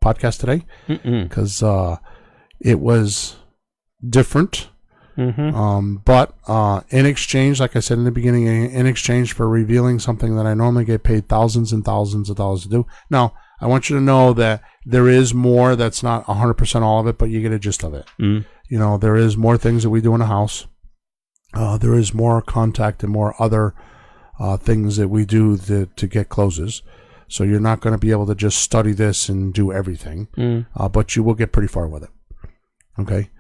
[SPEAKER 2] podcast today because it was different. But in exchange, like I said in the beginning, in exchange for revealing something that I normally get paid thousands and thousands of dollars to do. Now, I want you to know that there is more. That's not 100% all of it, but you get a gist of it. There is more things that we do in the house. There is more contact and more other things that we do to get closes. So you're not going to be able to just study this and do everything, but you will get pretty far with it. Okay.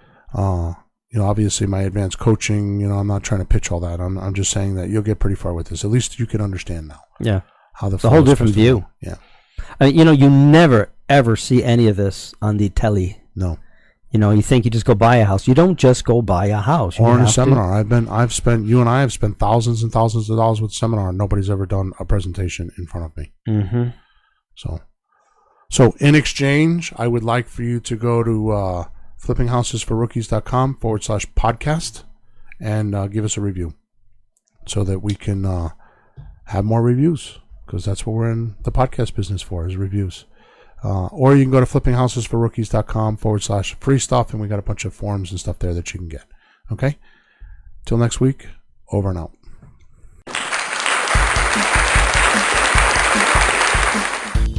[SPEAKER 2] Obviously my advanced coaching, I'm not trying to pitch all that. I'm just saying that you'll get pretty far with this. At least you can understand now.
[SPEAKER 3] Yeah.
[SPEAKER 2] How
[SPEAKER 3] it's a whole different view.
[SPEAKER 2] Yeah.
[SPEAKER 3] I mean, you never ever see any of this on the telly.
[SPEAKER 2] No.
[SPEAKER 3] You think you just go buy a house. You don't just go buy a house.
[SPEAKER 2] Or in a seminar. You and I have spent thousands and thousands of dollars with a seminar, and nobody's ever done a presentation in front of me. So in exchange, I would like for you to go to flippinghousesforrookies.com/podcast and give us a review so that we can have more reviews, because that's what we're in the podcast business for, is reviews. Or you can go to flippinghousesforrookies.com/free stuff, and we got a bunch of forms and stuff there that you can get. Okay? Till next week, over and out.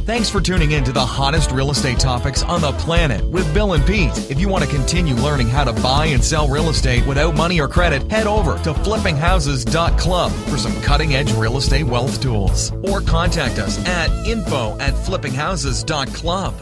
[SPEAKER 1] Thanks for tuning in to the hottest real estate topics on the planet with Bill and Pete. If you want to continue learning how to buy and sell real estate without money or credit, head over to flippinghouses.club for some cutting-edge real estate wealth tools. Or contact us at info@flippinghouses.club.